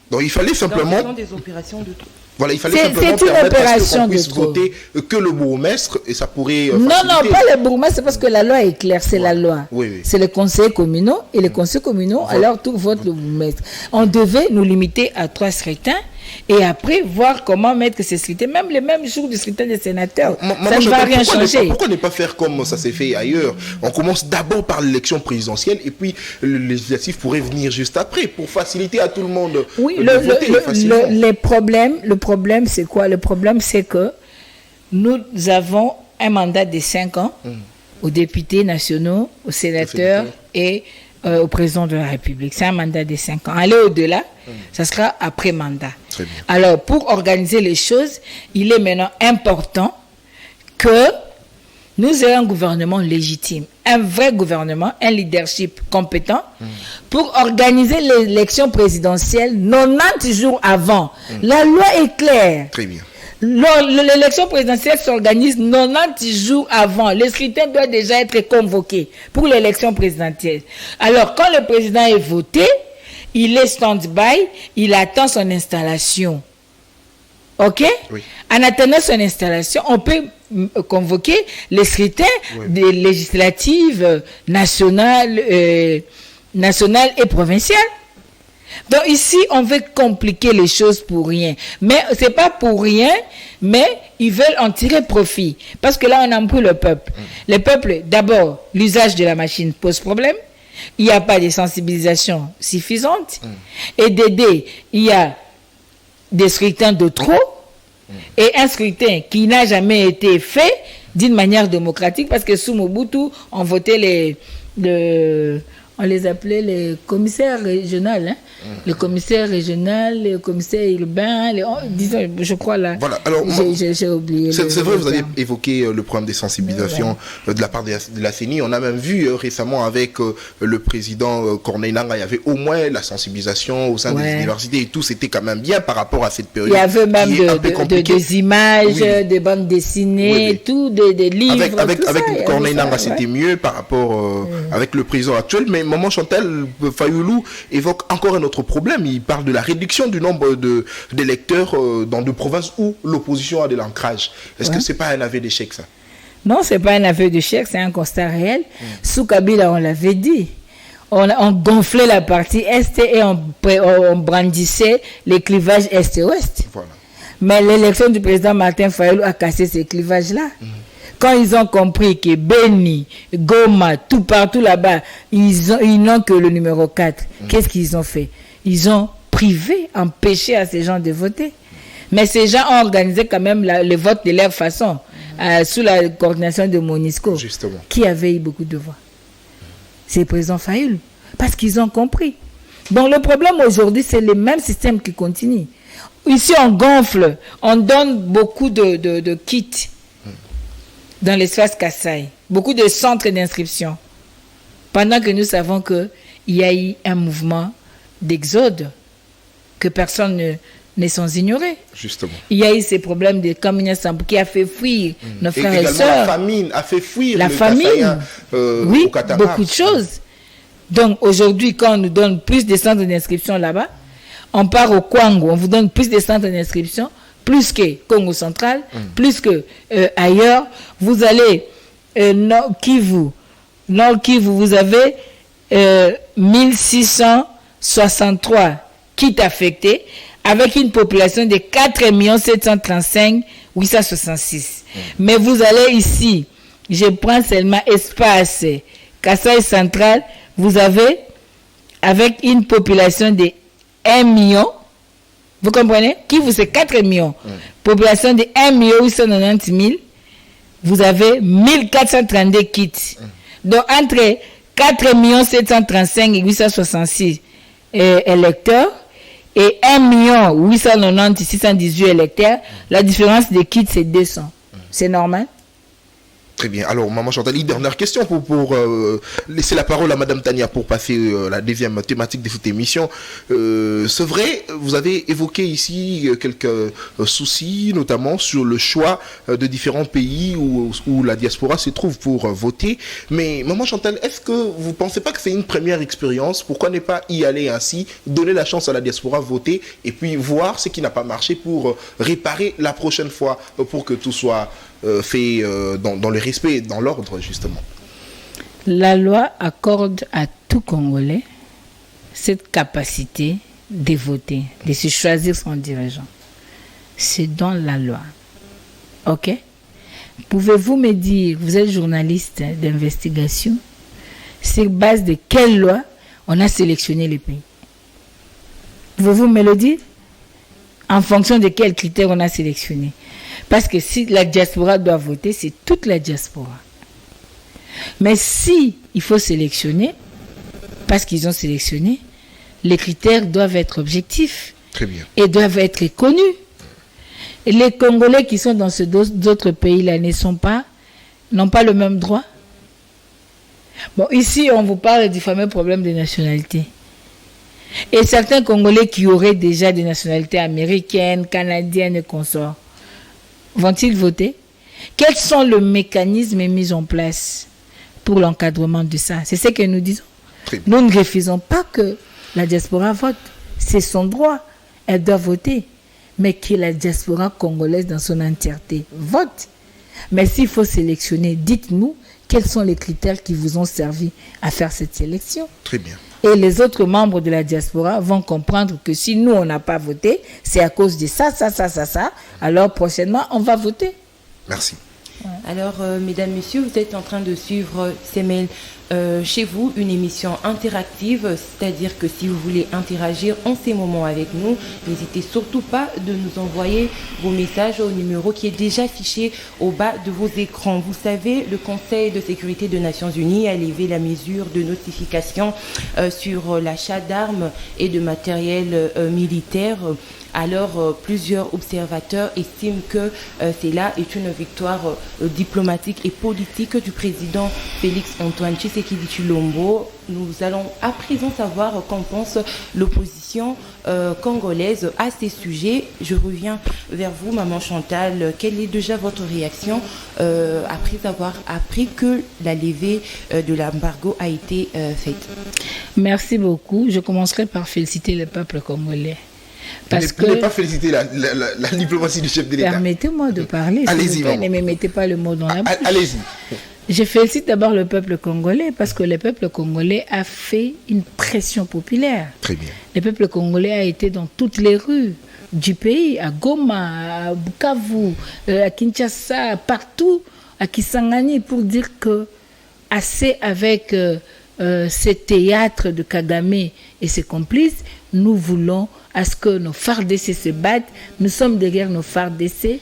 Donc il fallait simplement... des opérations de tout. Voilà, il fallait simplement permettre à ce qu'on puisse voter que le bourgmestre et ça pourrait non, pas le bourgmestre, parce que la loi est claire, c'est la loi. Oui. C'est les conseillers communaux et les conseillers communaux, alors tout vote le bourgmestre. On devait nous limiter à 3 scrutins et après voir comment mettre ces scrutins, même les mêmes jours du scrutin des sénateurs. Ça ne va rien changer. Pourquoi ne pas faire comme ça s'est fait ailleurs? On commence d'abord par l'élection présidentielle et puis le législatif pourrait venir juste après pour faciliter à tout le monde de voter facilement. Le problème, c'est quoi? Le problème, c'est que nous avons un mandat de 5 ans aux députés nationaux, aux sénateurs et au président de la République. C'est un mandat de 5 ans. Aller au-delà, ça sera après mandat. Alors, pour organiser les choses, il est maintenant important que nous ayons un gouvernement légitime, un vrai gouvernement, un leadership compétent pour organiser l'élection présidentielle 90 jours avant. La loi est claire. Très bien. L'élection présidentielle s'organise 90 jours avant. Le scrutin doit déjà être convoqué pour l'élection présidentielle. Alors, quand le président est voté, il est stand-by, il attend son installation. OK? Oui. En attendant son installation, on peut convoquer les scrutins des législatives nationales et provinciales. Donc ici, on veut compliquer les choses pour rien. Mais c'est pas pour rien, mais ils veulent en tirer profit. Parce que là, on embrouille le peuple. Le peuple, d'abord, l'usage de la machine pose problème. Il n'y a pas de sensibilisation suffisante. Et d'aider, il y a des scrutins de trop. Et un scrutin qui n'a jamais été fait d'une manière démocratique, parce que sous Mobutu, on votait on les appelait les commissaires régionaux, hein? Le commissaire régional, le commissaire urbain, disons, je crois là. Voilà, alors j'ai oublié. C'est vrai, vous avez évoqué le problème des sensibilisations de la part de la CENI. On a même vu récemment avec le président Corneille Nangaa, il y avait au moins la sensibilisation au sein des universités et tout, c'était quand même bien par rapport à cette période. Il y avait même des images, des bandes dessinées, tout, des livres. Avec Corneille Nangaa, c'était mieux par rapport avec le président actuel, mais Maman Chantal Fayoulou évoque encore un autre problème. Il parle de la réduction du nombre d'électeurs dans des provinces où l'opposition a de l'ancrage. Est-ce que c'est pas un aveu d'échec, ça? Non, c'est pas un aveu d'échec, c'est un constat réel. Sous Kabila, on l'avait dit. On gonflait la partie Est et on brandissait les clivages Est et Ouest. Voilà. Mais l'élection du président Martin Fayoulou a cassé ces clivages-là. Quand ils ont compris que Beni, Goma, tout partout là-bas, ils n'ont que le numéro 4. Qu'est-ce qu'ils ont fait? Ils ont privé, empêché à ces gens de voter. Mais ces gens ont organisé quand même le vote de leur façon, sous la coordination de Monisco, justement, qui avait eu beaucoup de voix. C'est le président Fayoulou, parce qu'ils ont compris. Donc le problème aujourd'hui, c'est le même système qui continue. Ici, on gonfle, on donne beaucoup de kits dans l'espace Kassai, beaucoup de centres d'inscription, pendant que nous savons qu'il y a eu un mouvement d'exode que personne ne sans ignorer. Justement. Il y a eu ces problèmes de Kamina Sambou qui a fait fuir nos frères et sœurs. La famine a fait fuir la famine. Oui, beaucoup de choses. Donc aujourd'hui, quand on nous donne plus de centres d'inscription là-bas, on part au Kwango, on vous donne plus de centres d'inscription, plus que Congo central, plus que ailleurs. Vous allez Nord Kivu, vous avez 1663 kits affectés avec une population de 4 735 866. Mais vous allez ici, je prends seulement espace Kassai central, vous avez avec une population de 1 million, vous comprenez? Kivu, c'est 4 millions. Population de 1 890 000, vous avez 1432 kits. Donc, entre 4 735 866 électeurs et 1 890 618 électeurs, la différence des kits, c'est 200. C'est normal? Très bien. Alors, Maman Chantal, dernière question pour laisser la parole à Madame Tania pour passer la deuxième thématique de cette émission. C'est vrai, vous avez évoqué ici quelques soucis, notamment sur le choix de différents pays où la diaspora se trouve pour voter. Mais, Maman Chantal, est-ce que vous ne pensez pas que c'est une première expérience? Pourquoi ne pas y aller ainsi, donner la chance à la diaspora, voter, et puis voir ce qui n'a pas marché pour réparer la prochaine fois, pour que tout soit fait dans le respect, dans l'ordre, justement. La loi accorde à tout Congolais cette capacité de voter, de se choisir son dirigeant. C'est dans la loi. OK? Pouvez-vous me dire, vous êtes journaliste d'investigation, sur base de quelle loi on a sélectionné les pays? Pouvez-vous me le dire? En fonction de quels critères on a sélectionné? Parce que si la diaspora doit voter, c'est toute la diaspora. Mais si il faut sélectionner, parce qu'ils ont sélectionné, les critères doivent être objectifs. Très bien. Et doivent être connus. Et les Congolais qui sont dans ces autres pays-là n'ont pas le même droit. Bon, ici, on vous parle du fameux problème des nationalités. Et certains Congolais qui auraient déjà des nationalités américaines, canadiennes et consorts, vont-ils voter? Quels sont les mécanismes mis en place pour l'encadrement de ça? C'est ce que nous disons. Nous ne refusons pas que la diaspora vote. C'est son droit. Elle doit voter. Mais que la diaspora congolaise dans son entièreté vote. Mais s'il faut sélectionner, dites-nous quels sont les critères qui vous ont servi à faire cette sélection. Très bien. Et les autres membres de la diaspora vont comprendre que si nous, on n'a pas voté, c'est à cause de ça. Alors, prochainement, on va voter. Merci. Alors, mesdames, messieurs, vous êtes en train de suivre CML chez vous, une émission interactive, c'est-à-dire que si vous voulez interagir en ces moments avec nous, n'hésitez surtout pas de nous envoyer vos messages au numéro qui est déjà affiché au bas de vos écrans. Vous savez, le Conseil de sécurité des Nations Unies a levé la mesure de notification sur l'achat d'armes et de matériel militaire. Alors, plusieurs observateurs estiment que cela est une victoire diplomatique et politique du président Félix-Antoine Tshisekedi Tshilombo. Nous allons à présent savoir qu'en pense l'opposition congolaise à ces sujets. Je reviens vers vous, Maman Chantal. Quelle est déjà votre réaction après avoir appris que la levée de l'embargo a été faite? Merci beaucoup. Je commencerai par féliciter le peuple congolais. Parce que... ne pas féliciter la diplomatie du chef de l'État. Permettez-moi de parler. Allez-y, ne me mettez pas le mot dans la bouche. Allez-y. Je félicite d'abord le peuple congolais parce que le peuple congolais a fait une pression populaire. Très bien. Le peuple congolais a été dans toutes les rues du pays, à Goma, à Bukavu, à Kinshasa, partout, à Kisangani, pour dire que assez avec ces théâtres de Kagame et ses complices, nous voulons à ce que nos FARDC se battent. Nous sommes derrière nos FARDC.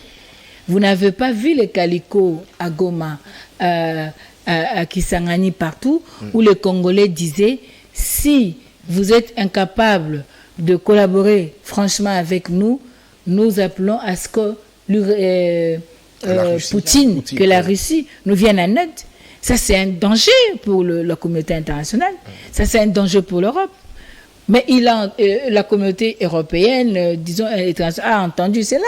Vous n'avez pas vu les calicots à Goma, à Kisangani, partout, où les Congolais disaient, si vous êtes incapables de collaborer franchement avec nous, nous appelons à ce que Poutine, que la Russie nous vienne en aide. Ça, c'est un danger pour la communauté internationale. Ça, c'est un danger pour l'Europe. Mais la communauté européenne, disons, internationale, a entendu cela.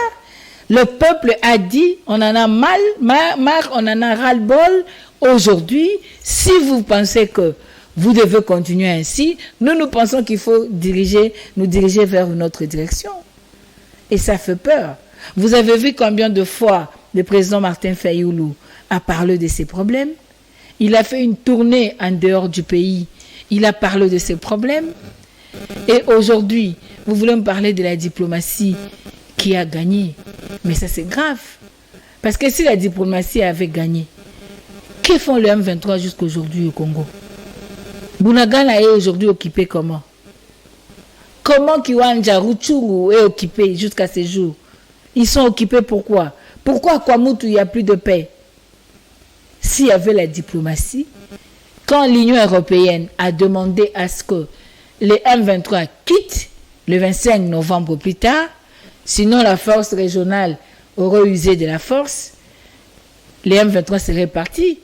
Le peuple a dit, on en a marre, on en a ras-le-bol. Aujourd'hui, si vous pensez que vous devez continuer ainsi, nous pensons qu'il faut nous diriger vers une autre direction. Et ça fait peur. Vous avez vu combien de fois le président Martin Fayulu a parlé de ces problèmes? Il a fait une tournée en dehors du pays. Il a parlé de ces problèmes. Et aujourd'hui, vous voulez me parler de la diplomatie qui a gagné. Mais ça, c'est grave. Parce que si la diplomatie avait gagné, que font les M23 jusqu'aujourd'hui au Congo? Bunagana est aujourd'hui occupé comment? Comment Kiwanja, Rutshuru est occupé jusqu'à ces jours? Ils sont occupés pourquoi? Pourquoi à Kwamutu, il n'y a plus de paix? S'il y avait la diplomatie, quand l'Union européenne a demandé à ce que les M23 quittent le 25 novembre plus tard, sinon la force régionale aurait usé de la force, les M23 seraient partis.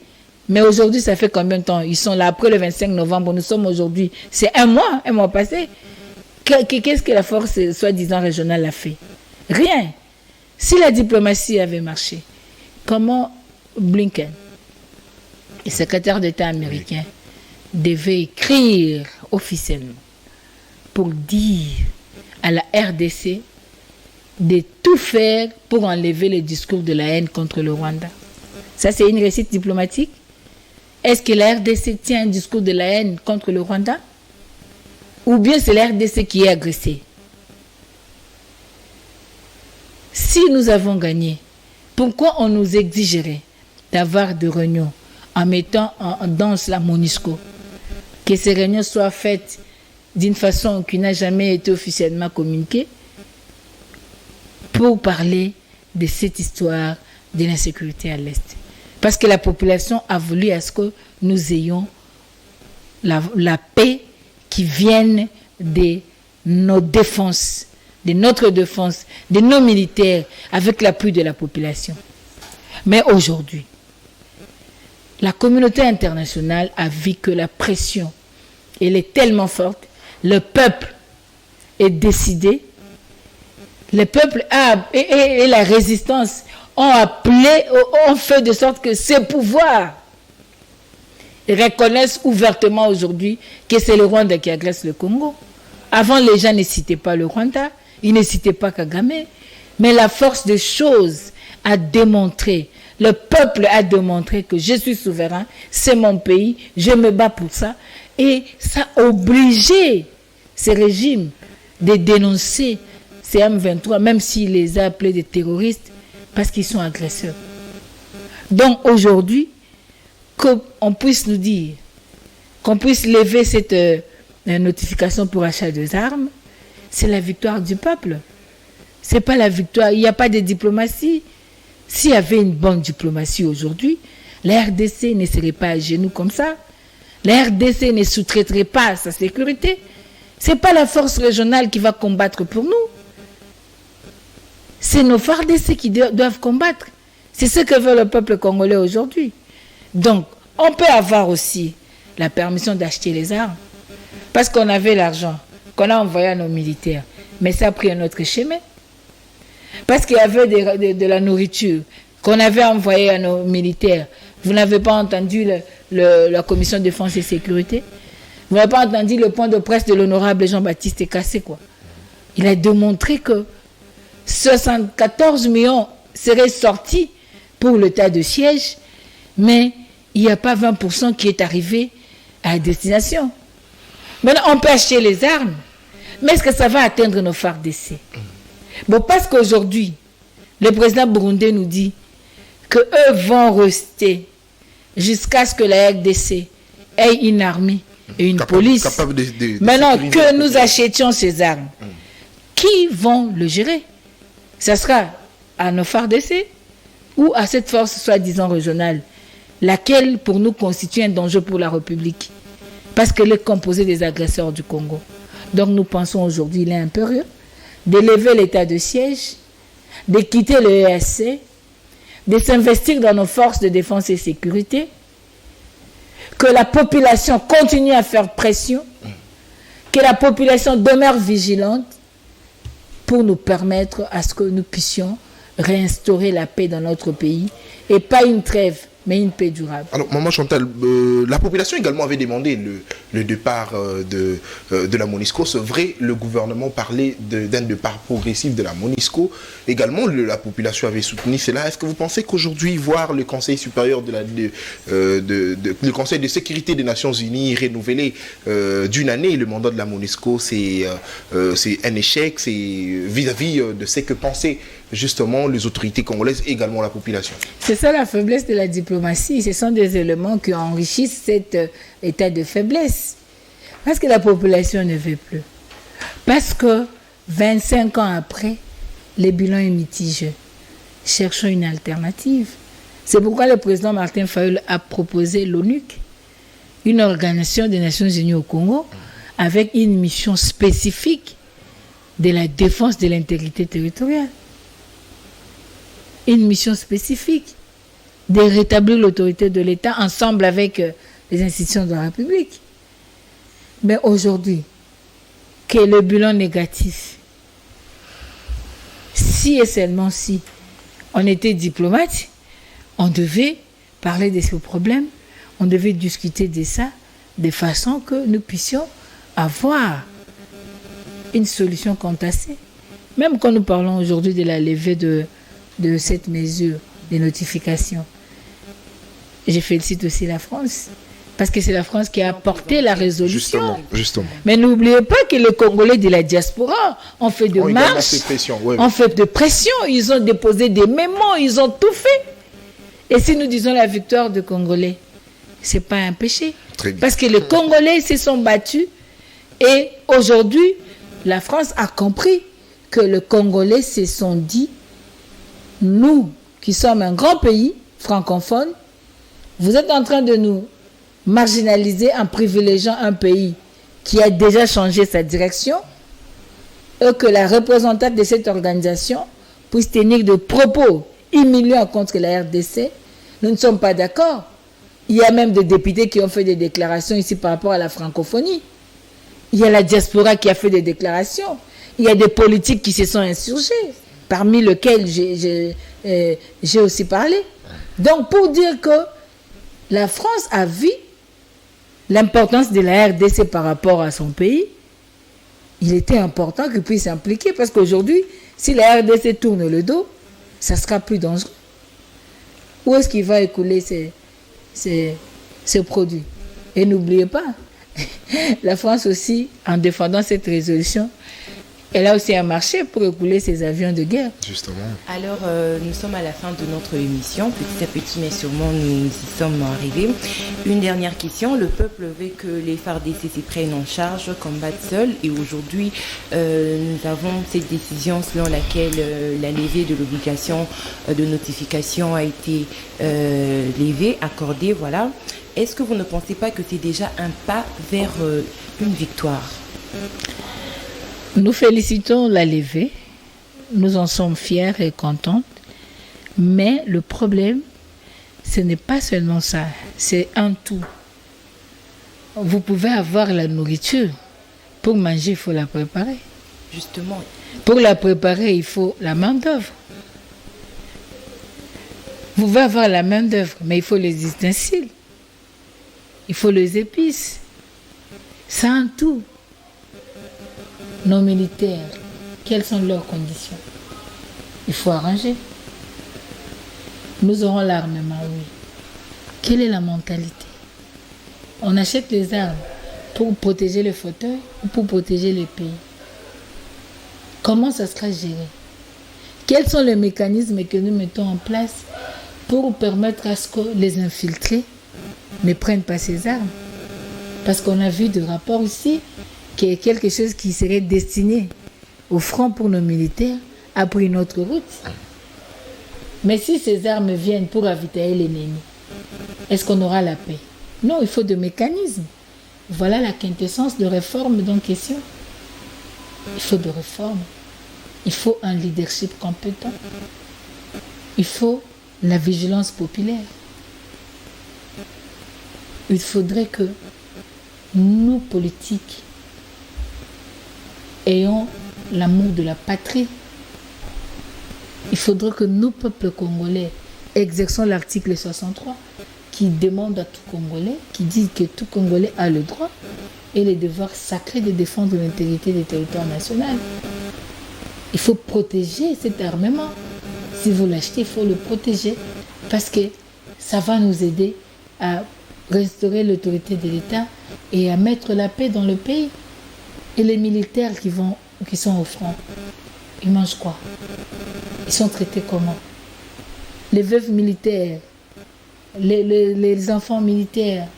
Mais aujourd'hui, ça fait combien de temps? Ils sont là après le 25 novembre, nous sommes aujourd'hui. C'est un mois passé. Qu'est-ce que la force soi-disant régionale a fait? Rien. Si la diplomatie avait marché, comment Blinken, le secrétaire d'État américain, devait écrire officiellement pour dire à la RDC de tout faire pour enlever le discours de la haine contre le Rwanda? Ça, c'est une réussite diplomatique? Est-ce que la RDC tient un discours de la haine contre le Rwanda? Ou bien c'est la RDC qui est agressée? Si nous avons gagné, pourquoi on nous exigerait d'avoir des réunions en mettant en danse la MONUSCO? Que ces réunions soient faites d'une façon qui n'a jamais été officiellement communiquée pour parler de cette histoire de l'insécurité à l'Est. Parce que la population a voulu à ce que nous ayons la paix qui vienne de nos défenses, de notre défense, de nos militaires, avec l'appui de la population. Mais aujourd'hui, la communauté internationale a vu que la pression, elle est tellement forte, le peuple est décidé, le peuple et la résistance ont fait de sorte que ces pouvoirs reconnaissent ouvertement aujourd'hui que c'est le Rwanda qui agresse le Congo. Avant, les gens ne citaient pas le Rwanda, ils ne citaient pas Kagame, mais la force des choses a démontré, le peuple a démontré que je suis souverain, c'est mon pays, je me bats pour ça, et ça a obligé ces régimes de dénoncer ces M23, même s'il les a appelés des terroristes, parce qu'ils sont agresseurs. Donc aujourd'hui, qu'on puisse nous dire, qu'on puisse lever cette notification pour achat des armes, c'est la victoire du peuple. C'est pas la victoire, il n'y a pas de diplomatie. S'il y avait une bonne diplomatie aujourd'hui, la RDC ne serait pas à genoux comme ça. La RDC ne sous-traiterait pas sa sécurité. C'est pas la force régionale qui va combattre pour nous. C'est nos FARDC qui doivent combattre. C'est ce que veut le peuple congolais aujourd'hui. Donc, on peut avoir aussi la permission d'acheter les armes. Parce qu'on avait l'argent, qu'on a envoyé à nos militaires. Mais ça a pris un autre chemin. Parce qu'il y avait de la nourriture qu'on avait envoyée à nos militaires. Vous n'avez pas entendu la commission de défense et sécurité? Vous n'avez pas entendu le point de presse de l'honorable Jean-Baptiste Kassé, quoi? Il a démontré que 74 millions seraient sortis pour l'état de siège, mais il n'y a pas 20% qui est arrivé à destination. Maintenant, on peut acheter les armes, mais est-ce que ça va atteindre nos FARDC? Bon, parce qu'aujourd'hui, le président burundais nous dit qu'eux vont rester jusqu'à ce que la RDC ait une armée et une police. Maintenant, que nous achetions ces armes, qui vont le gérer? Ça sera à nos FARDC ou à cette force soi-disant régionale, laquelle pour nous constitue un danger pour la République, parce qu'elle est composée des agresseurs du Congo. Donc nous pensons aujourd'hui, il est impérieux de lever l'état de siège, de quitter le EAC, de s'investir dans nos forces de défense et sécurité, que la population continue à faire pression, que la population demeure vigilante pour nous permettre à ce que nous puissions réinstaurer la paix dans notre pays, et pas une trêve, mais une paix durable. Alors, Maman Chantal, la population également avait demandé le départ de la MONUSCO. C'est vrai, le gouvernement parlait d'un départ progressif de la MONUSCO. Également, la population avait soutenu cela. Est-ce que vous pensez qu'aujourd'hui, voir le Conseil supérieur le Conseil de sécurité des Nations Unies renouveler d'une année le mandat de la MONUSCO, c'est un échec, c'est vis-à-vis de ce que pensaient justement les autorités congolaises, également la population? C'est ça la faiblesse de la diplomatie. Ce sont des éléments qui enrichissent cet état de faiblesse. Parce que la population ne veut plus. Parce que 25 ans après, le bilan est mitigé. Cherchons une alternative. C'est pourquoi le président Martin Fayulu a proposé l'ONUC, une organisation des Nations Unies au Congo, avec une mission spécifique de la défense de l'intégrité territoriale. Une mission spécifique de rétablir l'autorité de l'État ensemble avec les institutions de la République. Mais aujourd'hui, que le bilan négatif, si et seulement si on était diplomate, on devait parler de ce problème, on devait discuter de ça de façon que nous puissions avoir une solution contestée. Même quand nous parlons aujourd'hui de la levée de cette mesure de notification, je félicite aussi la France, parce que c'est la France qui a apporté la résolution. Justement. Mais n'oubliez pas que les Congolais de la diaspora ont fait de marches, ont fait de pression, ils ont déposé des mémos, ils ont tout fait. Et si nous disons la victoire des Congolais, ce n'est pas un péché. Parce que les Congolais se sont battus et aujourd'hui, la France a compris que les Congolais se sont dit, nous qui sommes un grand pays francophone, vous êtes en train de nous marginaliser en privilégiant un pays qui a déjà changé sa direction et que la représentante de cette organisation puisse tenir des propos humiliants contre la RDC. Nous ne sommes pas d'accord. Il y a même des députés qui ont fait des déclarations ici par rapport à la francophonie. Il y a la diaspora qui a fait des déclarations. Il y a des politiques qui se sont insurgés, parmi lesquels j'ai aussi parlé. Donc, pour dire que la France a vu l'importance de la RDC par rapport à son pays, il était important qu'il puisse s'impliquer parce qu'aujourd'hui, si la RDC tourne le dos, ça sera plus dangereux. Où est-ce qu'il va écouler ces produits? Et n'oubliez pas, la France aussi, en défendant cette résolution, elle a aussi un marché pour écouler ses avions de guerre. Justement. Alors, nous sommes à la fin de notre émission. Petit à petit, mais sûrement, nous y sommes arrivés. Une dernière question. Le peuple veut que les FARDC se prennent en charge, combattent seuls. Et aujourd'hui, nous avons cette décision selon laquelle la levée de l'obligation de notification a été levée, accordée. Voilà. Est-ce que vous ne pensez pas que c'est déjà un pas vers une victoire? Nous félicitons la levée, nous en sommes fiers et contents, mais le problème, ce n'est pas seulement ça, c'est un tout. Vous pouvez avoir la nourriture, pour manger, il faut la préparer. Justement. Pour la préparer, il faut la main-d'œuvre. Vous pouvez avoir la main-d'œuvre, mais il faut les ustensiles, il faut les épices. C'est un tout. Nos militaires, quelles sont leurs conditions? Il faut arranger. Nous aurons l'armement, oui. Quelle est la mentalité? On achète les armes pour protéger les fauteuils ou pour protéger les pays? Comment ça sera géré? Quels sont les mécanismes que nous mettons en place pour permettre à ce que les infiltrés ne prennent pas ces armes? Parce qu'on a vu des rapports ici qui est quelque chose qui serait destiné au front pour nos militaires a pris une autre route. Mais si ces armes viennent pour ravitailler l'ennemi, est-ce qu'on aura la paix? Non, il faut des mécanismes. Voilà la quintessence de réforme dont question. Il faut de réformes. Il faut un leadership compétent. Il faut la vigilance populaire. Il faudrait que nous, politiques, ayons l'amour de la patrie. Il faudrait que nous, peuple congolais, exerçons l'article 63 qui demande à tout Congolais, qui dit que tout Congolais a le droit et le devoir sacré de défendre l'intégrité du territoire national. Il faut protéger cet armement. Si vous l'achetez, il faut le protéger parce que ça va nous aider à restaurer l'autorité de l'État et à mettre la paix dans le pays. Et les militaires qui sont au front, ils mangent quoi? Ils sont traités comment? Les veuves militaires, les enfants militaires,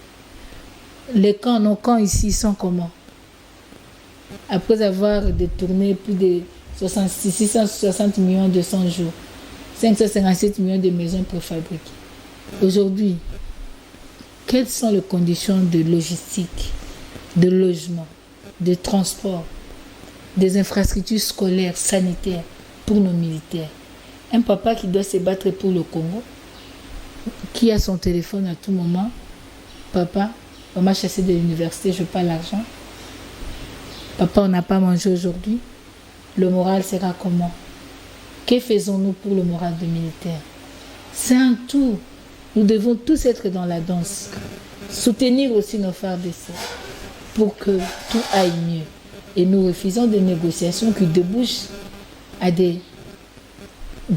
les camps, nos camps ici sont comment? après avoir détourné plus de 660 millions de 100 jours, 557 millions de maisons préfabriquées. Aujourd'hui, quelles sont les conditions de logistique, de logement, de transport, des infrastructures scolaires, sanitaires pour nos militaires? Un papa qui doit se battre pour le Congo, qui a son téléphone à tout moment. Papa, on m'a chassé de l'université, je veux pas l'argent. Papa, on n'a pas mangé aujourd'hui. Le moral sera comment? Que faisons-nous pour le moral des militaires? C'est un tout. Nous devons tous être dans la danse. Soutenir aussi nos frères de sœurs pour que tout aille mieux. Et nous refusons des négociations qui débouchent à des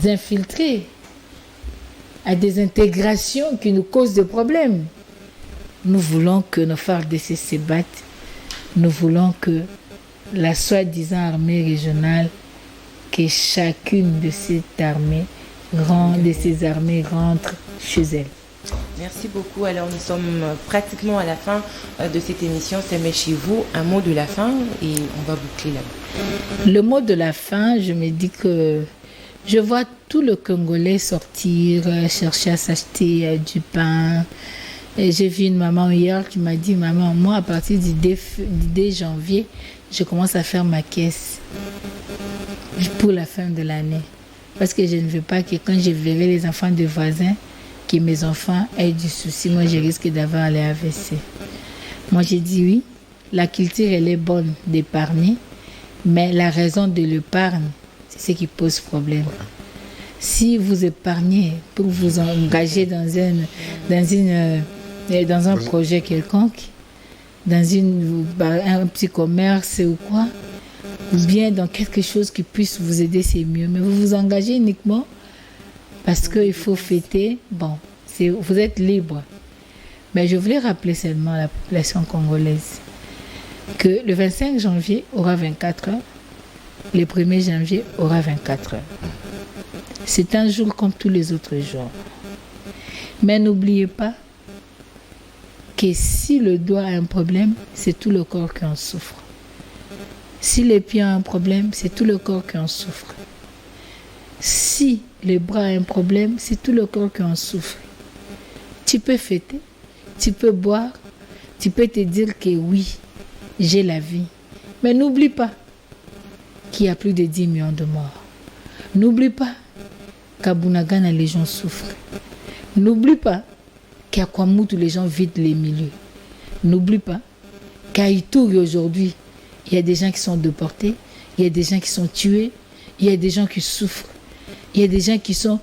infiltrés, à des intégrations qui nous causent des problèmes. Nous voulons que nos FARDC se battent. Nous voulons que la soi-disant armée régionale, que chacune de ces armées rentre chez elle. Merci beaucoup. Alors nous sommes pratiquement à la fin de cette émission. C'est mais chez vous, un mot de la fin et on va boucler là-bas. Le mot de la fin, je me dis que je vois tout le Congolais sortir, chercher à s'acheter du pain. Et j'ai vu une maman hier qui m'a dit, maman, moi à partir du 2 janvier, je commence à faire ma caisse pour la fin de l'année. Parce que je ne veux pas que quand je verrai les enfants de voisins, que mes enfants aient du souci. Moi, je risque d'avoir les AVC. Moi, j'ai dit oui, la culture, elle est bonne d'épargner, mais la raison de l'épargne, c'est ce qui pose problème. Si vous épargnez pour vous engager dans un projet quelconque, dans un petit commerce ou quoi, ou bien dans quelque chose qui puisse vous aider, c'est mieux. Mais vous vous engagez uniquement parce qu'il faut fêter. Bon, vous êtes libre. Mais je voulais rappeler seulement à la population congolaise que le 25 janvier aura 24 heures, le 1er janvier aura 24 heures. C'est un jour comme tous les autres jours. Mais n'oubliez pas que si le doigt a un problème, c'est tout le corps qui en souffre. Si les pieds ont un problème, c'est tout le corps qui en souffre. Si les bras ont un problème, c'est tout le corps qui en souffre. Tu peux fêter, tu peux boire, tu peux te dire que oui, j'ai la vie. Mais n'oublie pas qu'il y a plus de 10 millions de morts. N'oublie pas qu'à Bunagana, les gens souffrent. N'oublie pas qu'à Kwamutu, les gens vident les milieux. N'oublie pas qu'à Ituri, aujourd'hui, il y a des gens qui sont déportés, il y a des gens qui sont tués, il y a des gens qui souffrent, il y a des gens qui sont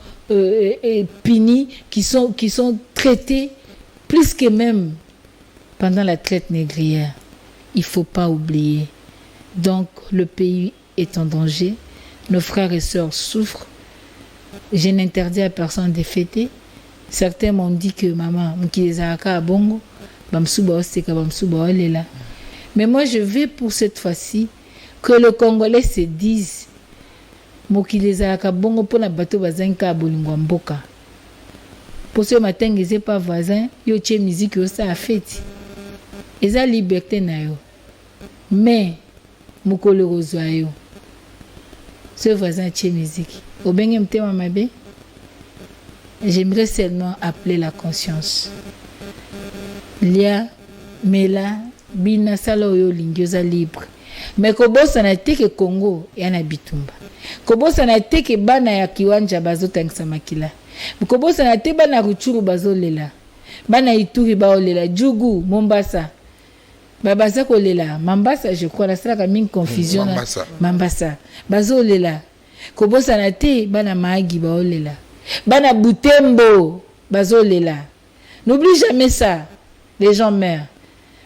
punis, qui sont traités plus que même pendant la traite négrière. Il ne faut pas oublier. Donc, le pays est en danger. Nos frères et sœurs souffrent. Je n'interdis à personne de fêter. Certains m'ont dit que maman, Mkizaka Bongo, Bamsuba Osteka, Bamsuba Olela. Mais moi, je veux pour cette fois-ci que le Congolais se dise Mokilezaka Bongo pour la bateau Bazanka Bolingwamboka. Pour ce matin, ils n'ont pas voisin, ils ont musique, ils ont fête. Ils ont liberté. Mais, Mokolo Rosoyo, ce voisin a musique. Au Bengemte Mamabe, j'aimerais seulement appeler la conscience. Lia, Mela, Bina Saloyo Lingyoza libre. Mais kobosa na teke Congo ya na bitumba. Kobosa na teke bana ya kiwanja bazo tangisa makila. Kobosa na te bana ruchuru bazo lela. Bana Ituri ba olela Jugu Mombasa. Babaza ko lela Mambasa, je crois la sala mine confusion Mambasa. Bazo lela. Kobosa na te bana Mahagi ba olela. Bana Butembo bazo lela. N'oublie jamais ça. Les gens meurent.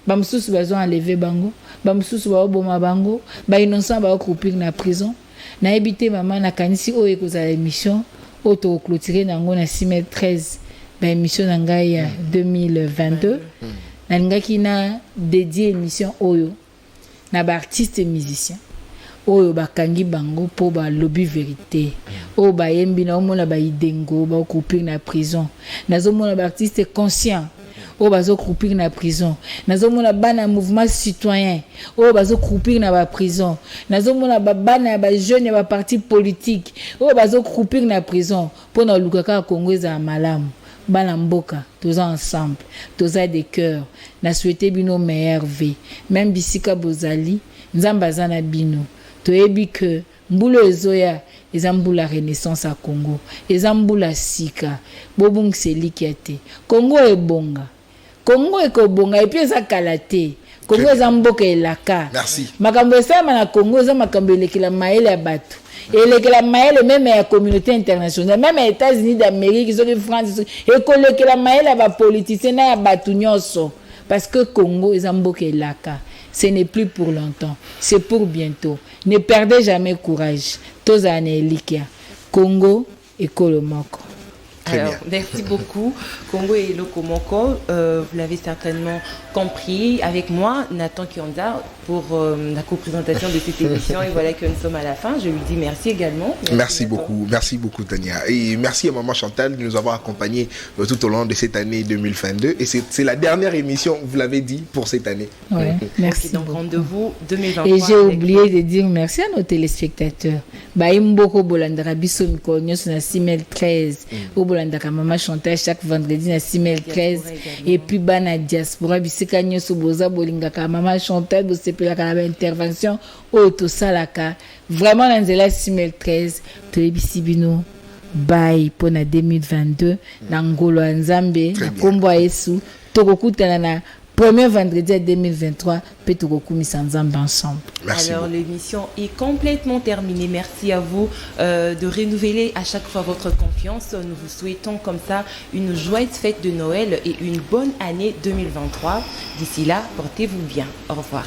Bamsusu bazo enlever bango, bamsusu ba oboma bango, ba innocent ba croupir na prison. Na ebité maman na kanisi o ekoza émission auto clôturer nango na 6/13 ba émission na ngai ya 2022. Na ngaki na dédié émission oyo na ba artiste musicien. Oyo bakangi bango po ba lobby vérité. O ba yembi na omona ba idengo ba croupir na prison. Nazo mona ba artiste conscient oyo bazokroupir na prison. Nazomona bana mouvement citoyen oyo bazokroupir na ba prison. Nazomona bana ya ba jeune ya ba parti politique oyo bazokroupir na prison pona lukaka Congo za malamu. Bana mboka tous ensemble, tous des cœurs. Na souhaité bino meilleur vie. Même bisika bozali, nzamba zana bino. Toyebi que mbula ezoya ezambula renaissance à Congo, ezambula sika. Bobung selikiate. Congo ebonga. Congo ekobonga et puis eza kalate. Congo ezamboka elaka. Merci. Makambo esama na Congo eza makambo elekela maele ya bato. Et la maille même la communauté internationale, même les États-Unis d'Amérique, ils ont France, et que la maille la politicien na batunyoso parce que Congo est amboké laka. Ce n'est plus pour longtemps, c'est pour bientôt. Ne perdez jamais courage. Tous années likia. Congo et Kolomoko. Alors, merci beaucoup. Congo et Lokomoko, vous l'avez certainement compris. Avec moi, Nathan Kionda, pour la co-présentation de cette émission. Et voilà que nous sommes à la fin. Je lui dis merci également. Merci beaucoup, Tania. Et merci à Maman Chantal de nous avoir accompagnés tout au long de cette année 2022. Et c'est la dernière émission, vous l'avez dit, pour cette année. Ouais, merci. Donc, rendez-vous 2023. Et j'ai oublié de dire merci à nos téléspectateurs. Mboko Bolandara Bisson Kognos na 6013. Bolandaka Maman Chantal chaque vendredi na 6013. Et puis Bana Diaspora Bisika Nyoso Boza Bolingaka Maman Chantal Bosepelaka la intervention Oto Salaka. Vraiment dans la 6013. Tolebisibino. Bye pour na 2022. Na Ngolo Nzambe. Na Kombo Yesu. Tokokutana na premier vendredi 2023, Petorokoumi Sanzamba ensemble. Merci. Alors l'émission est complètement terminée. Merci à vous de renouveler à chaque fois votre confiance. Nous vous souhaitons comme ça une joyeuse fête de Noël et une bonne année 2023. D'ici là, portez-vous bien. Au revoir.